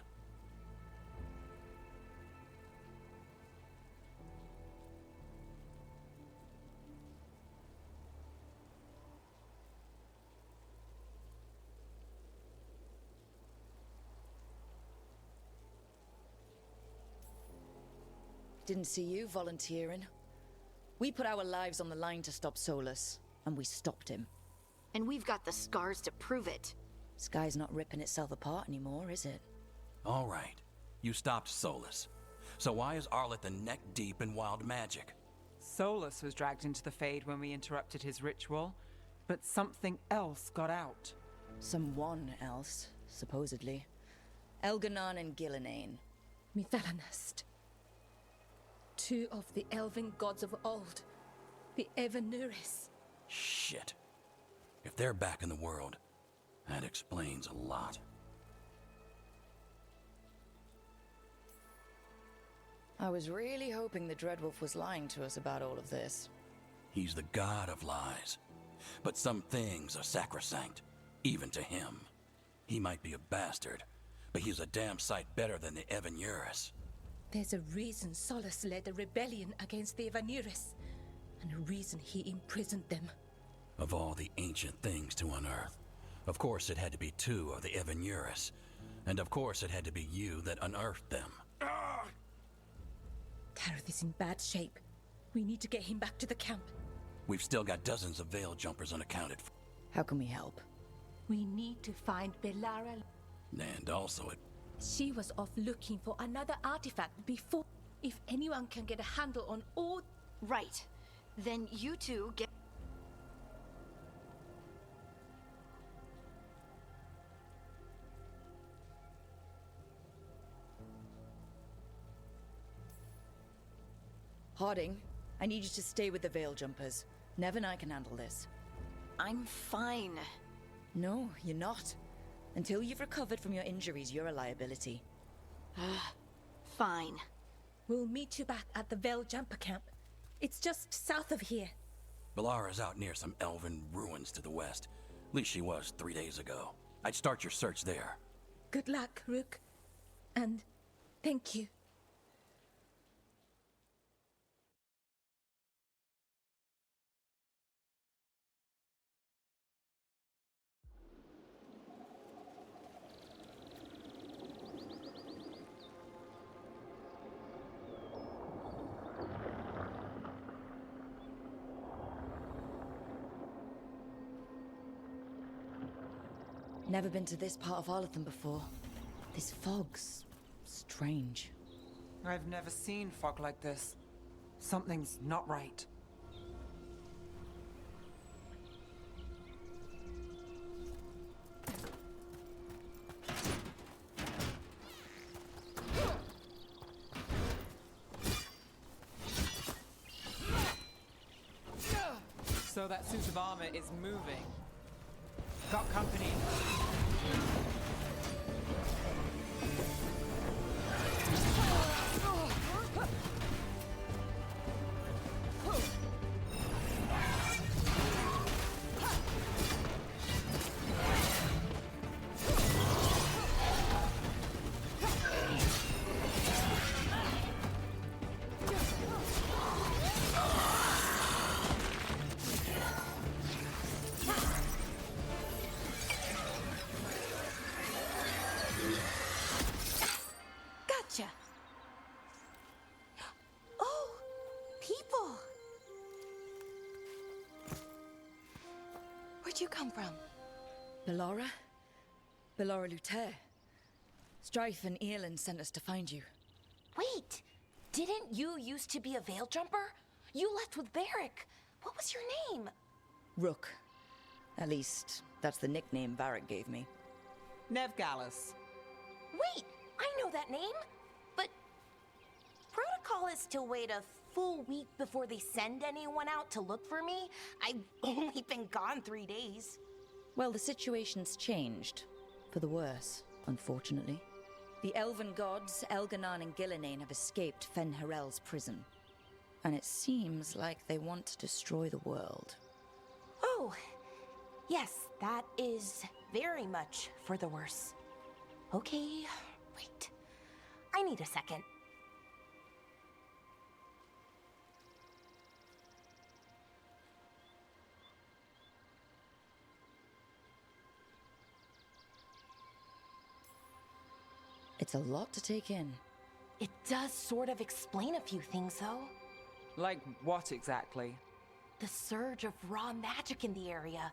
B: Didn't see you volunteering. We put our lives on the line to stop Solus, and we stopped him.
E: And we've got the scars to prove it.
B: Sky's not ripping itself apart anymore, is it?
J: All right. You stopped Solus. So why is Arleth neck deep in wild magic?
F: Solus was dragged into the Fade when we interrupted his ritual, but something else got out.
B: Someone else, supposedly. Elganon and Gillenane.
C: Mithalanast. Two of the elven gods of old. The Evanuris.
J: Shit. If they're back in the world, that explains a lot.
B: I was really hoping the Dreadwolf was lying to us about all of this.
J: He's the god of lies. But some things are sacrosanct, even to him. He might be a bastard, but he's a damn sight better than the Evanuris.
C: There's a reason Solus led a rebellion against the Evanuris, and a reason he imprisoned them.
J: Of all the ancient things to unearth, of course it had to be two of the Evanuris, and of course it had to be you that unearthed them.
C: Tareth is in bad shape. We need to get him back to the camp.
J: We've still got dozens of veil jumpers unaccounted for.
B: How can we help?
C: We need to find Belara.
J: And also it...
C: She was off looking for another artifact before. If anyone can get a handle on all...
E: Right. Then you two get...
B: Harding, I need you to stay with the Veil Jumpers. Nev and I can handle this.
E: I'm fine.
B: No, you're not. Until you've recovered from your injuries, you're a liability.
E: Fine.
C: We'll meet you back at the Veil Jumper camp. It's just south of here.
J: Belara's out near some elven ruins to the west. At least she was 3 days ago. I'd start your search there.
C: Good luck, Rook. And thank you.
B: Never been to this part of Arlethon before. This fog's strange.
F: I've never seen fog like this. Something's not right. So that suit of armor is moving. Got company.
C: Gotcha. Oh, people. Where'd you come from?
B: Belara? Belara Luther. Strife and Earlin sent us to find you.
K: Wait, didn't you used to be a veil jumper? You left with Varric. What was your name?
B: Rook. At least, that's the nickname Varric gave me.
F: Nev Gallus.
K: Wait, I know that name. But protocol is to wait a full week before they send anyone out to look for me. I've only been gone 3 days.
B: Well, the situation's changed. For the worse, unfortunately. The elven gods, Elganon and Gillenane, have escaped Fen Harel's prison. And it seems like they want to destroy the world.
K: Oh, yes, that is very much for the worse. Okay, wait. I need a second.
B: It's a lot to take in.
K: It does sort of explain a few things, though.
F: Like what exactly?
K: The surge of raw magic in the area.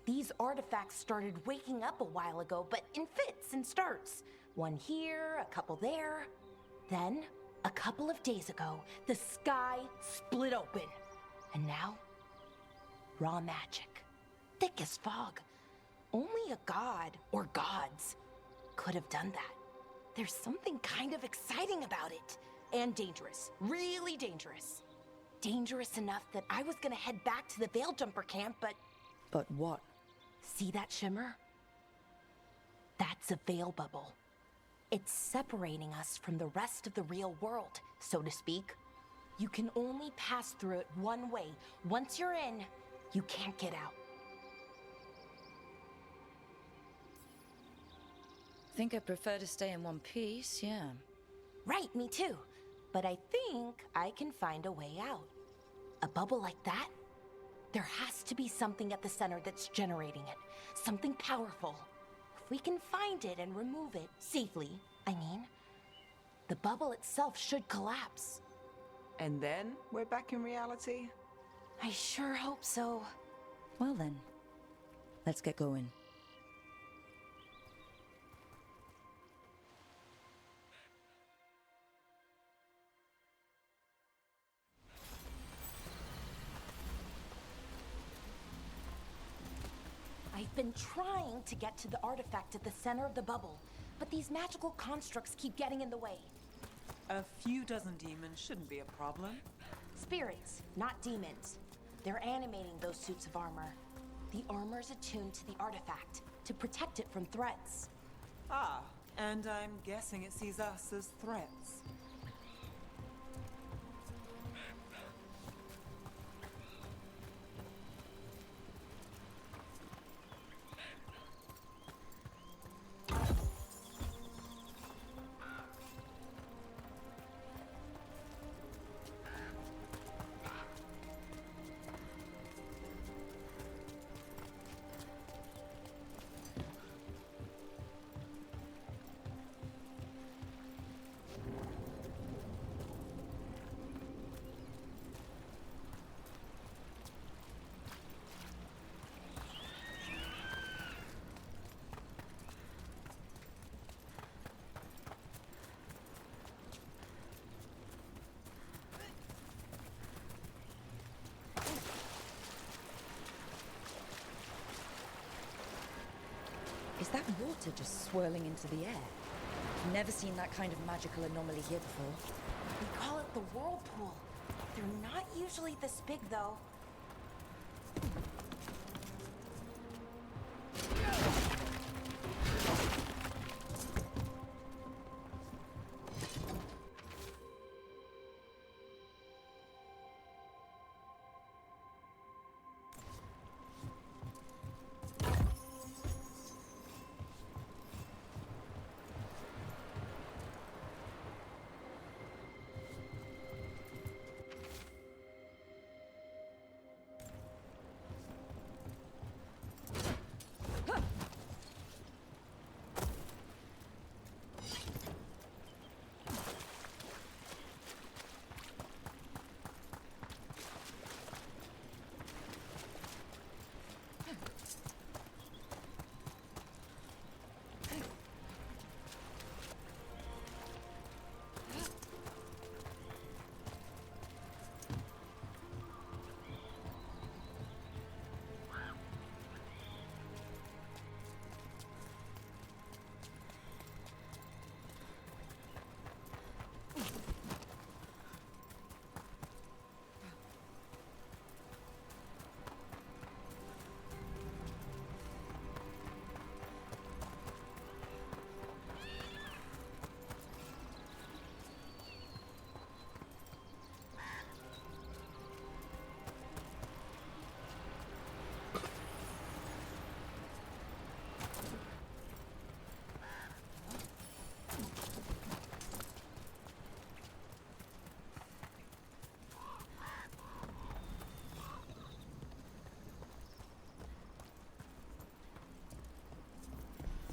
K: These artifacts started waking up a while ago, but in fits and starts. One here, a couple there. Then, a couple of days ago, the sky split open. And now, raw magic. Thick as fog. Only a god, or gods, could have done that. There's something kind of exciting about it. And dangerous. Really dangerous. Dangerous enough that I was gonna head back to the Veil Jumper camp, but...
B: But what?
K: See that shimmer? That's a veil bubble. It's separating us from the rest of the real world, so to speak. You can only pass through it one way. Once you're in, you can't get out.
B: Think I prefer to stay in one piece, yeah.
K: Right, me too. But I think I can find a way out. A bubble like that? There has to be something at the center that's generating it. Something powerful. If we can find it and remove it, safely, I mean, the bubble itself should collapse.
F: And then we're back in reality?
K: I sure hope so.
B: Well then, let's get going.
K: I've been trying to get to the artifact at the center of the bubble, but these magical constructs keep getting in the way.
F: A few dozen demons shouldn't be a problem.
K: Spirits, not demons. They're animating those suits of armor. The armor's attuned to the artifact to protect it from threats.
F: Ah, and I'm guessing it sees us as threats.
B: Is that water just swirling into the air? I've never seen that kind of magical anomaly here before.
K: We call it the whirlpool. They're not usually this big, though.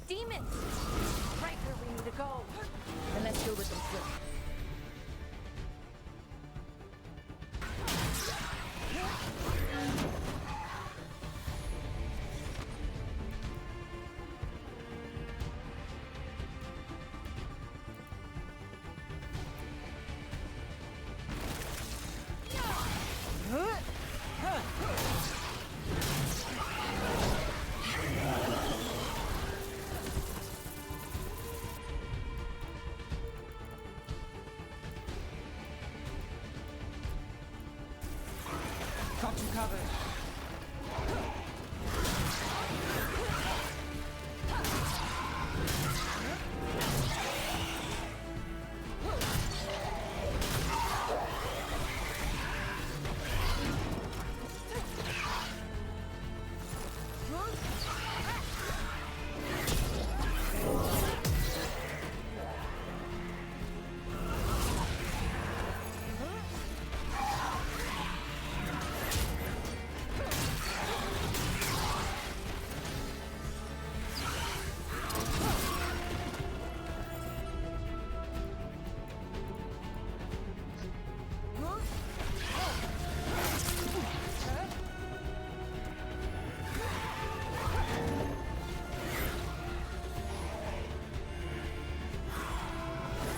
K: Demons! Right where we need to go.
B: Then let's go with them quick.
F: covered.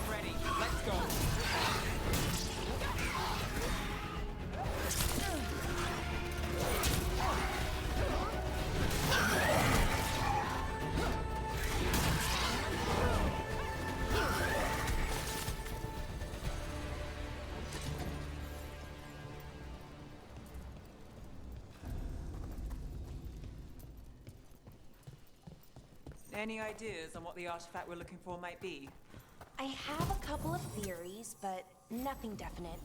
F: Ready, let's go. Any ideas on what the artifact we're looking for might be?
K: I have a couple of theories, but nothing definite.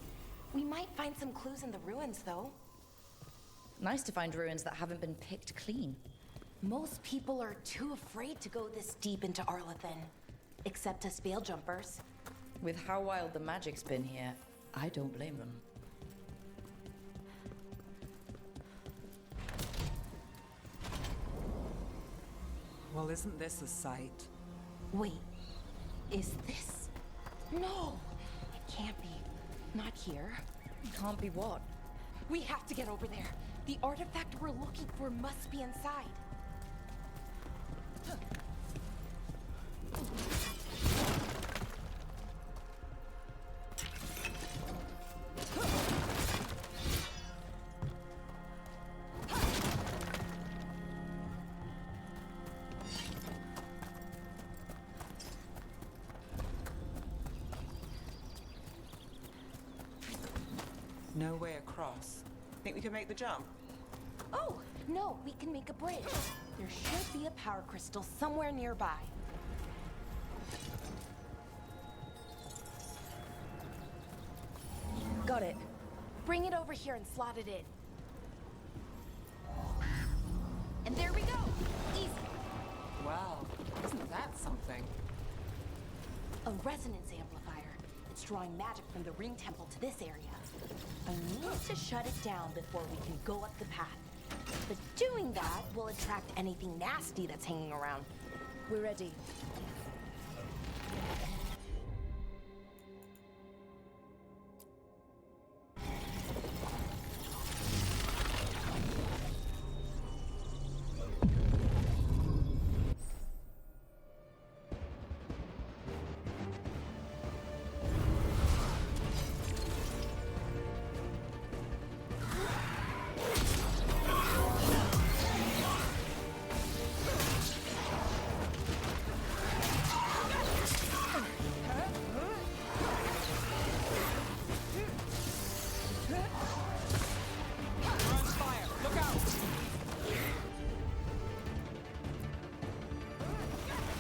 K: We might find some clues in the ruins, though.
B: Nice to find ruins that haven't been picked clean.
K: Most people are too afraid to go this deep into Arlathan. Except us veil jumpers.
B: With how wild the magic's been here, I don't blame them.
F: Well, isn't this a sight?
K: Wait, is this? No, it can't be. Not here.
B: Can't be what?
K: We have to get over there. The artifact we're looking for must be inside.
F: No way across. Think we can make the jump?
K: Oh, no, we can make a bridge. There should be a power crystal somewhere nearby. Got it. Bring it over here and slot it in. And there we go! Easy!
F: Wow, isn't that something?
K: A resonance amplifier. It's drawing magic from the ring temple to this area. I need to shut it down before we can go up the path. But doing that will attract anything nasty that's hanging around.
B: We're ready.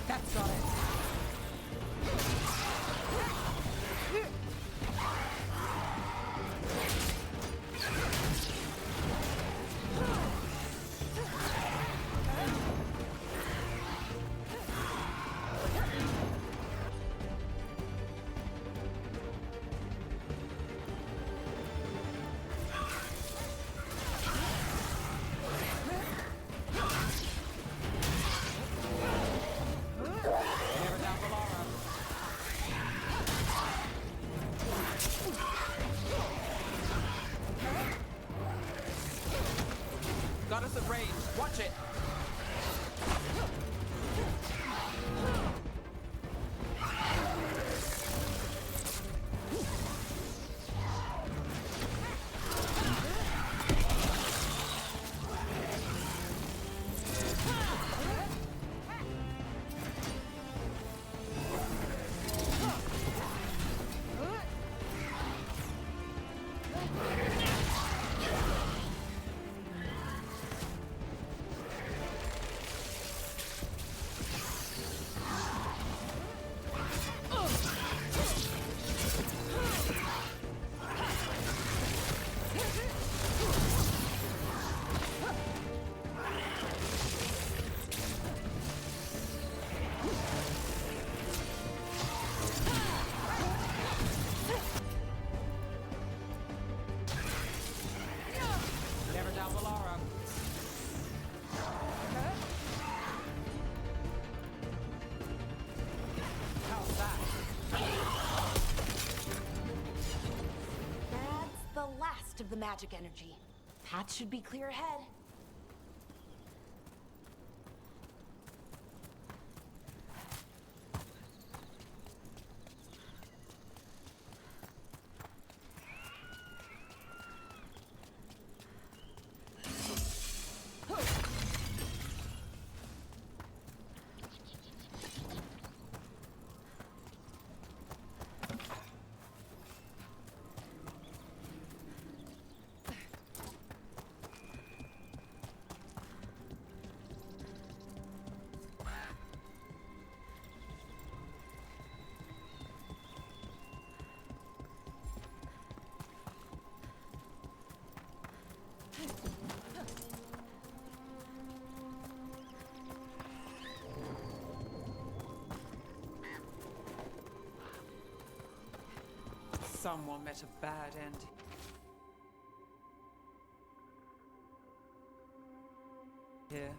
F: That's got it. Got us at range. Watch it.
K: last of the magic energy. Path should be clear ahead.
F: Someone met a bad end. Here.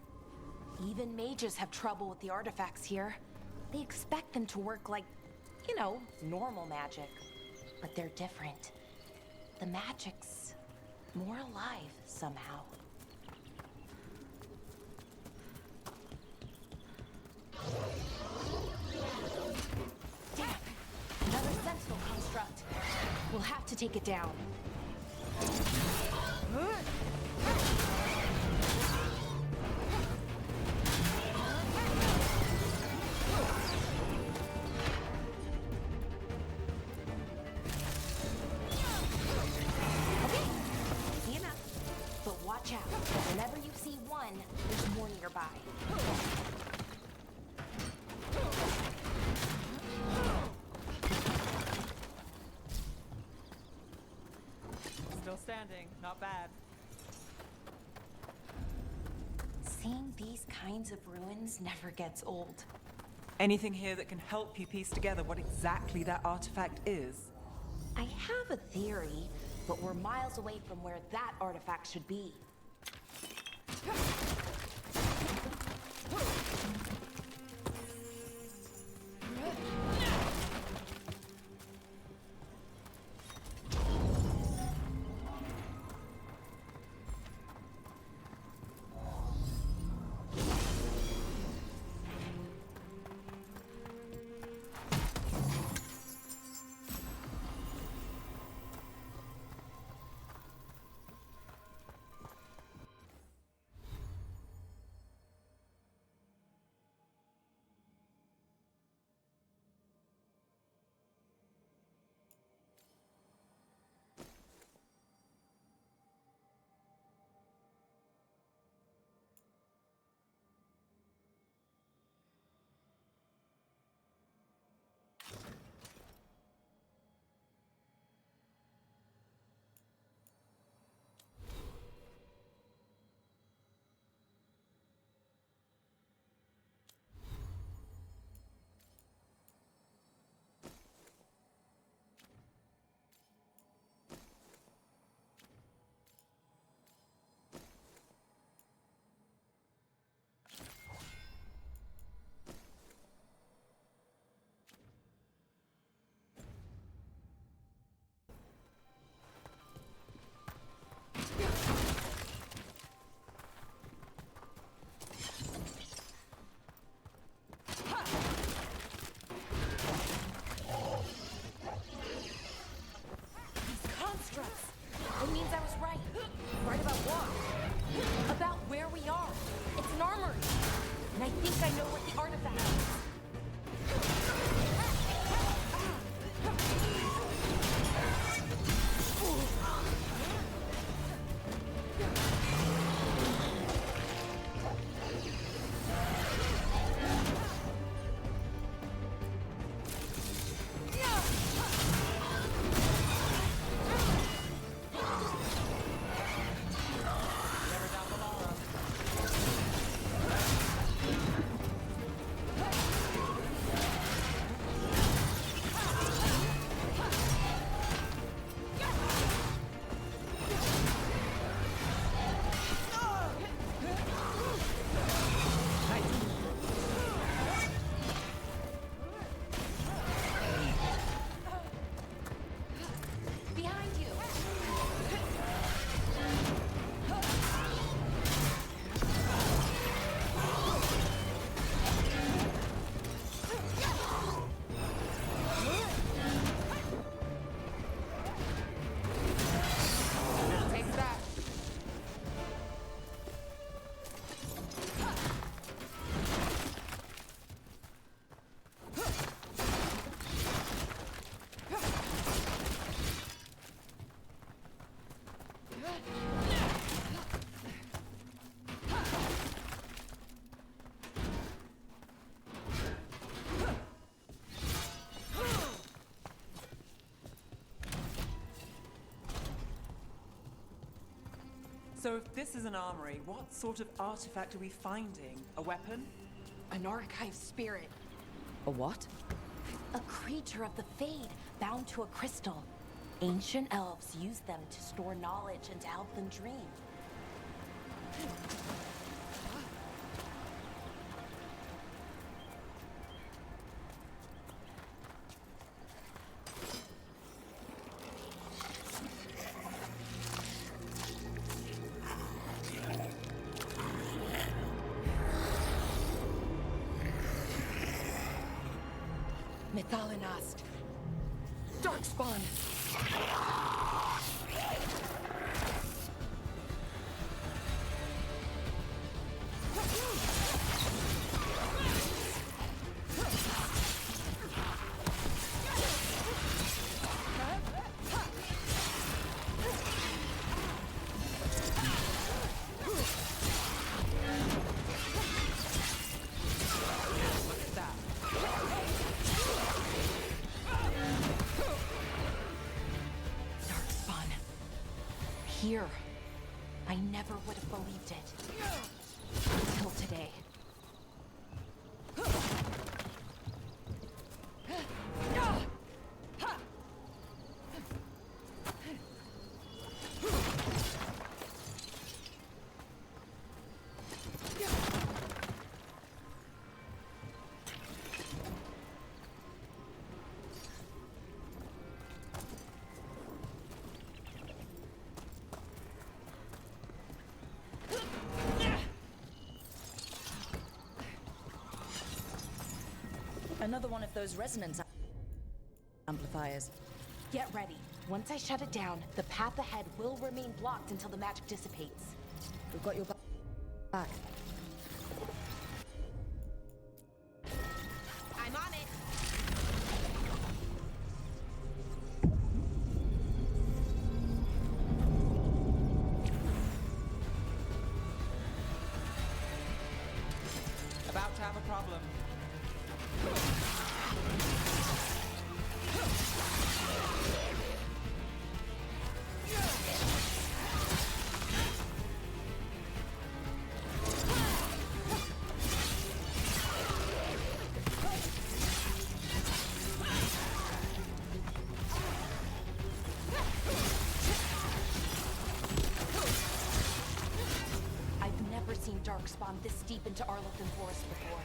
K: Even mages have trouble with the artifacts here. They expect them to work like, you know, normal magic. But they're different. The magic's more alive somehow. Damn! Another sentinel construct. We'll have to take it down. Okay, easy enough. But watch out. Whenever you see one, there's more nearby.
F: Still standing, not bad.
K: Seeing these kinds of ruins never gets old.
F: Anything here that can help you piece together what exactly that artifact is?
K: I have a theory, but we're miles away from where that artifact should be. It means I was right. Right about what? About where we are. It's an armory. And I think I know what the artifact is.
F: So if this is an armory, what sort of artifact are we finding? A weapon?
K: An archive spirit.
B: A what?
K: A creature of the Fade, bound to a crystal. Ancient elves use them to store knowledge and to help them dream. Mythalinast. Darkspawn. Here. I never would have believed it. Until today.
B: Another one of those resonance amplifiers.
K: Get ready. Once I shut it down, the path ahead will remain blocked until the magic dissipates.
B: We've got your back.
K: I'm on it.
F: About to have a problem.
K: I've never seen Darkspawn this deep into Arlothan Forest before.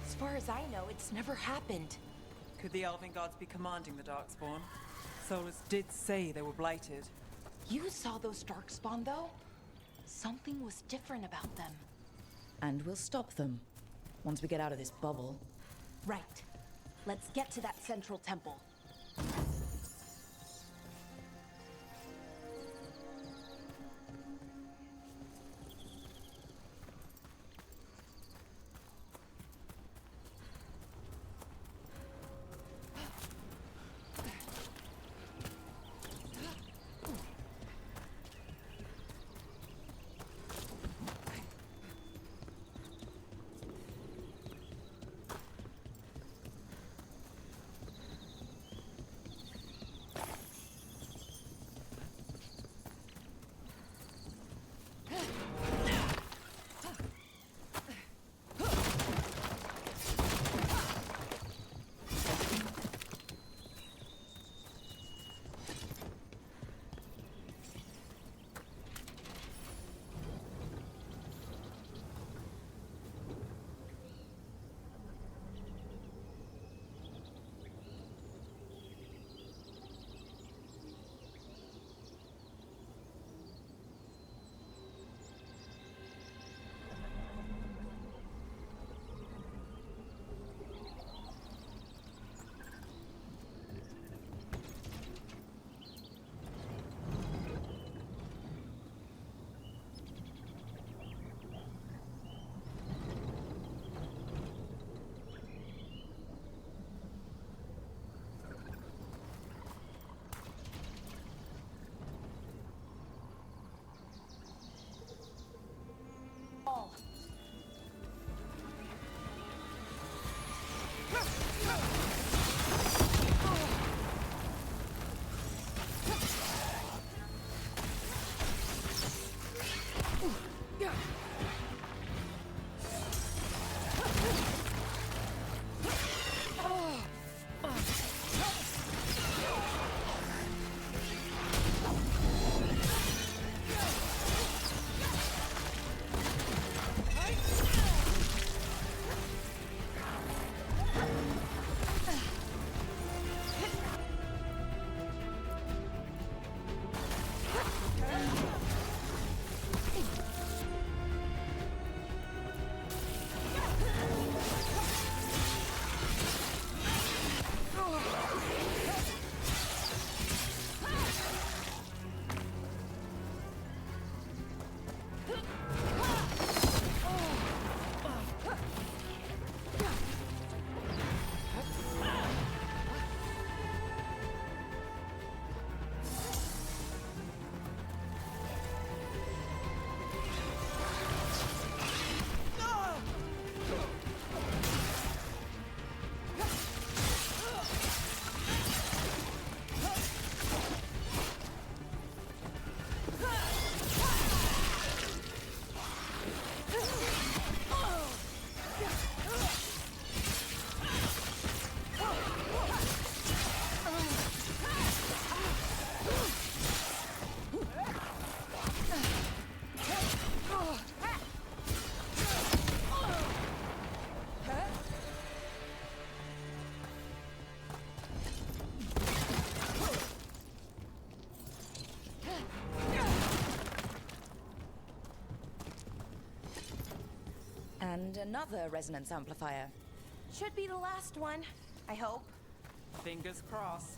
K: As far as I know, it's never happened.
F: Could the Elven Gods be commanding the Darkspawn? Solus did say they were blighted.
K: You saw those Darkspawn, though? Something was different about them.
B: And we'll stop them. Once we get out of this bubble.
K: Right. Let's get to that central temple.
B: And another resonance amplifier.
K: Should be the last one, I hope.
F: Fingers crossed.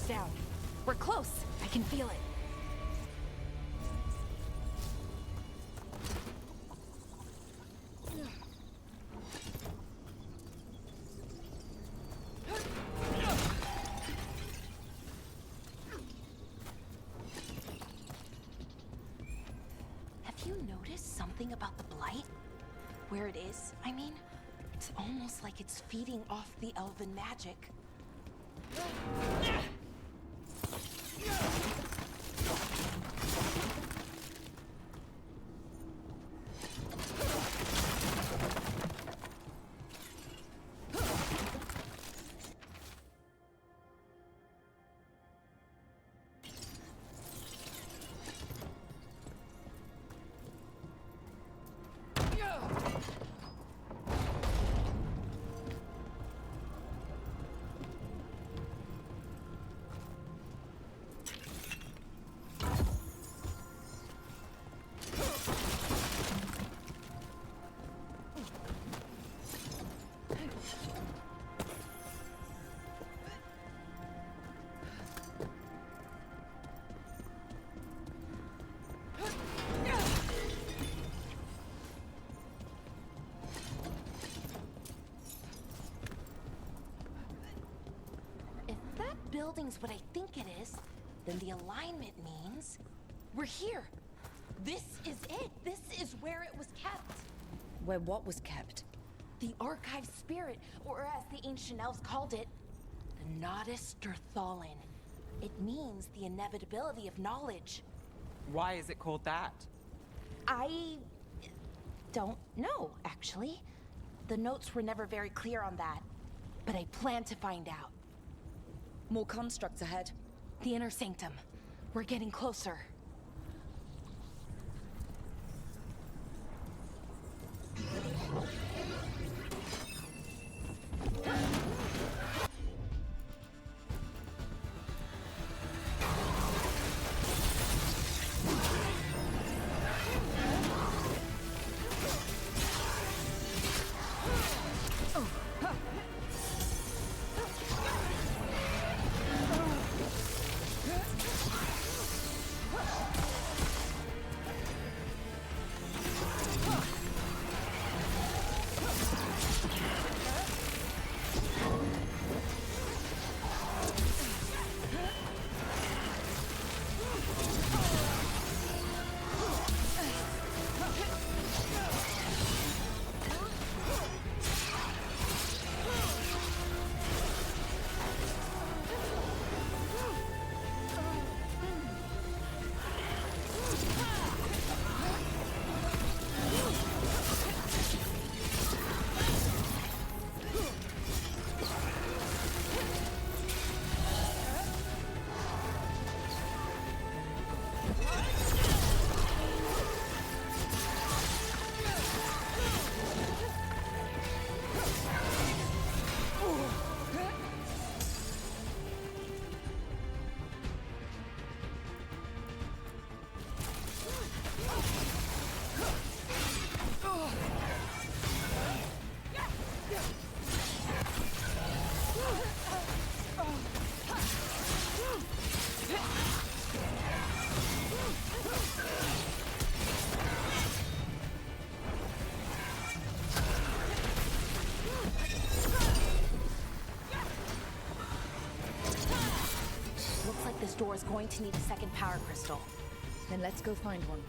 K: Down. We're close. I can feel it. Have you noticed something about the blight? Where it is, I mean? It's almost like it's feeding off the elven magic. Building's what I think it is, then the alignment means we're here. This is it. This is where it was kept.
B: Where what was kept?
K: The archive spirit, or as the ancient elves called it, the Nodus Derthalin. It means the inevitability of knowledge.
F: Why is it called that?
K: I don't know, actually. The notes were never very clear on that, but I plan to find out.
B: More constructs ahead.
K: The inner sanctum. We're getting closer. this door is going to need a second power crystal.
B: Then let's go find one.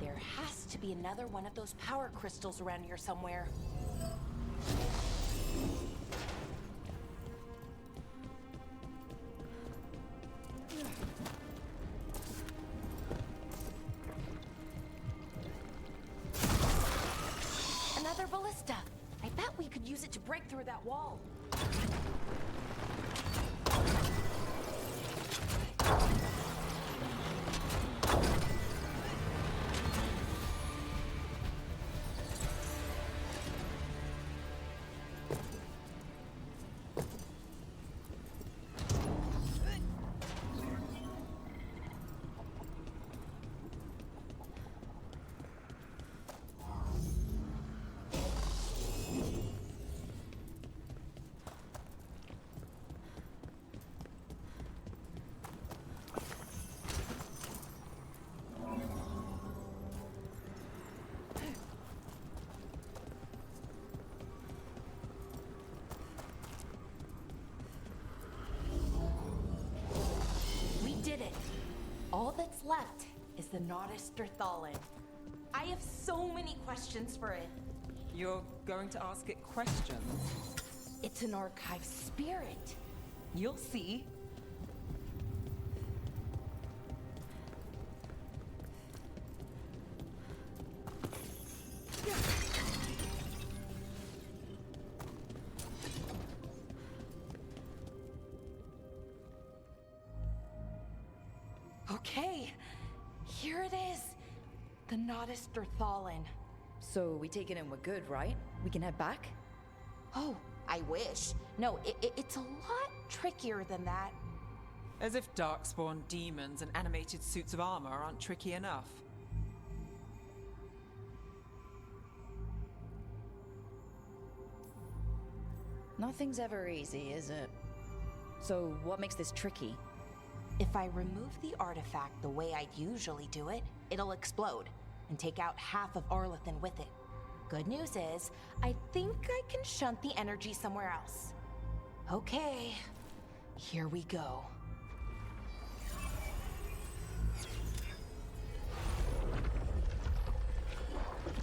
K: There has to be another one of those power crystals around here somewhere. Another ballista. I bet we could use it to break through that wall. All that's left is the Nodus Derthalin. I have so many questions for it.
F: You're going to ask it questions?
K: It's an archive spirit.
F: You'll see.
K: Okay, here it is. The Nodus Derthalin.
B: So we take it and we're good, right? We can head back?
K: Oh, I wish. No, it's a lot trickier than that.
F: As if darkspawn demons and animated suits of armor aren't tricky enough.
B: Nothing's ever easy, is it? So what makes this tricky?
K: If I remove the artifact the way I'd usually do it, it'll explode and take out half of Arlathan with it. Good news is, I think I can shunt the energy somewhere else. Okay, here we go.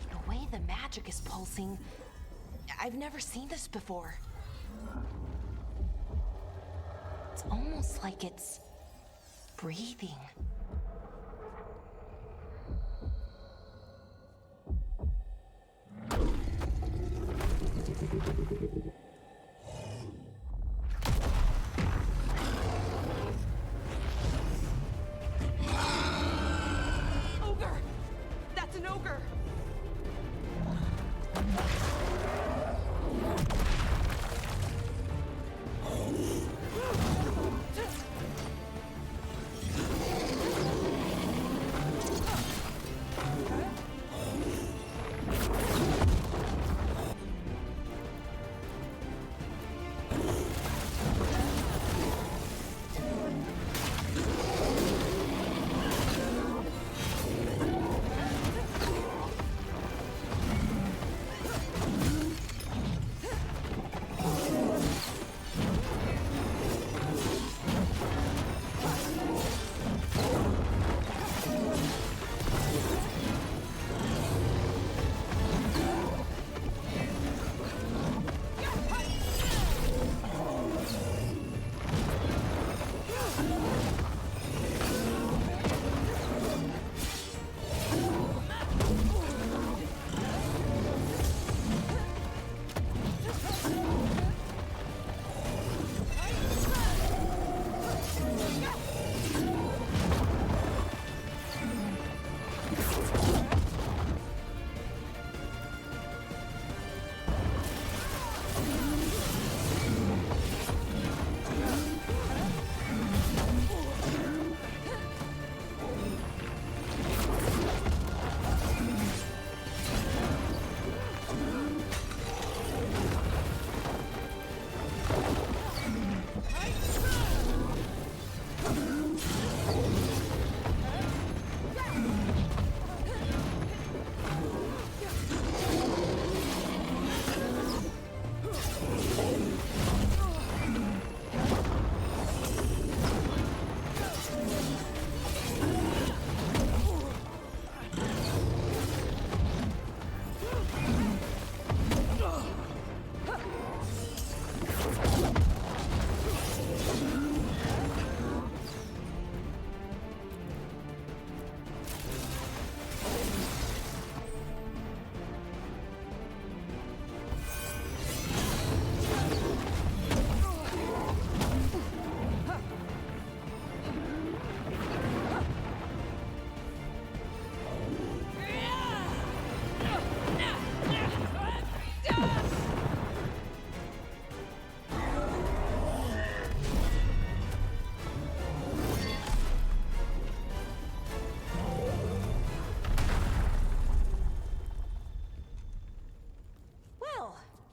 K: The way the magic is pulsing, I've never seen this before. It's almost like it's breathing. Ogre! That's an ogre!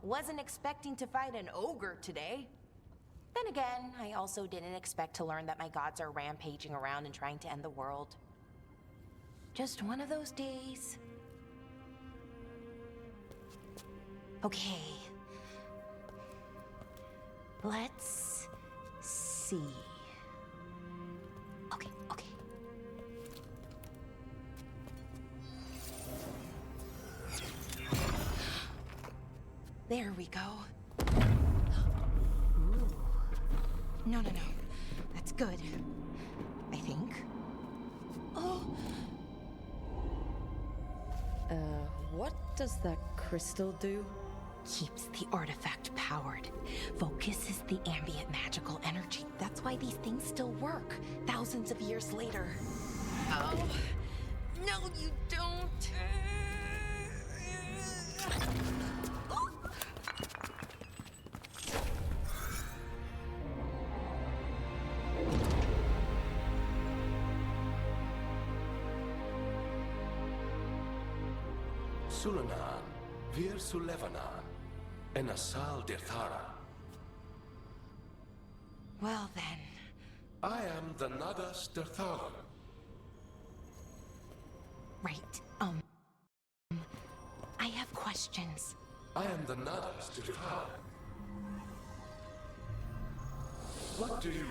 K: Wasn't expecting to fight an ogre today. Then again, I also didn't expect to learn that my gods are rampaging around and trying to end the world. Just one of those days. Okay. Let's see. Okay. There we go. Ooh. No. That's good. I think. Oh!
B: What does that crystal do?
K: Keeps the artifact powered. Focuses the ambient magical energy. That's why these things still work, thousands of years later. Oh! No, you don't!
L: Sulanan, Vir Sulevanan, and Asal Dirthara.
K: Well then.
L: I am the Nagas Dirthalan.
K: Right, I have questions.
L: I am the Nagas Dirthalan. What do you...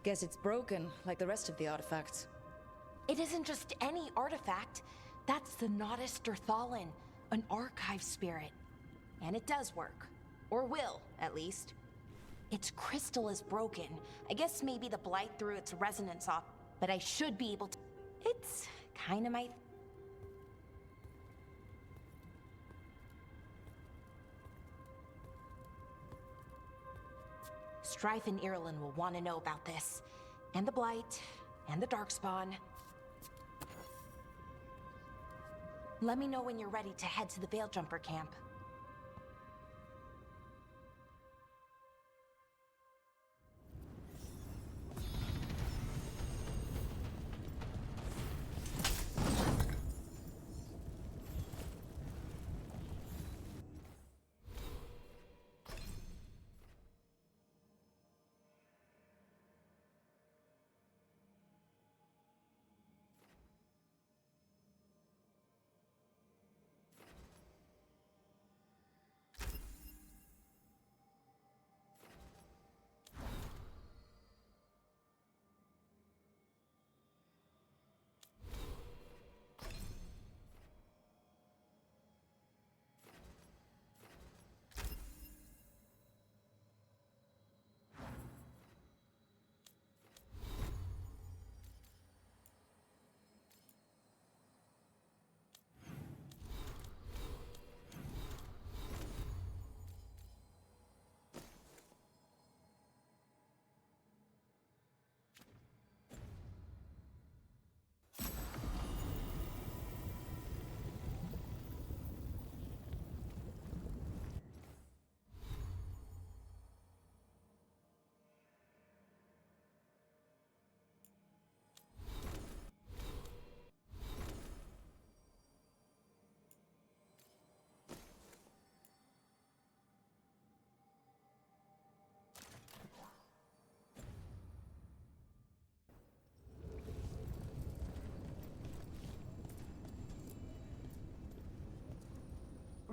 B: Guess it's broken, like the rest of the artifacts.
K: It isn't just any artifact. That's the Nagas Dirthalan, an archive spirit. And it does work. Or will, at least. Its crystal is broken. I guess maybe the blight threw its resonance off, but I should be able to... It's kinda my... Strife and Ireland will want to know about this. And the Blight, and the Darkspawn. Let me know when you're ready to head to the Veil-Jumper camp.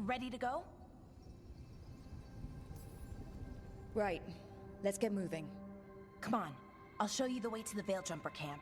K: Ready to go?
B: Right. Let's get moving.
K: Come on. I'll show you the way to the Veil-Jumper camp.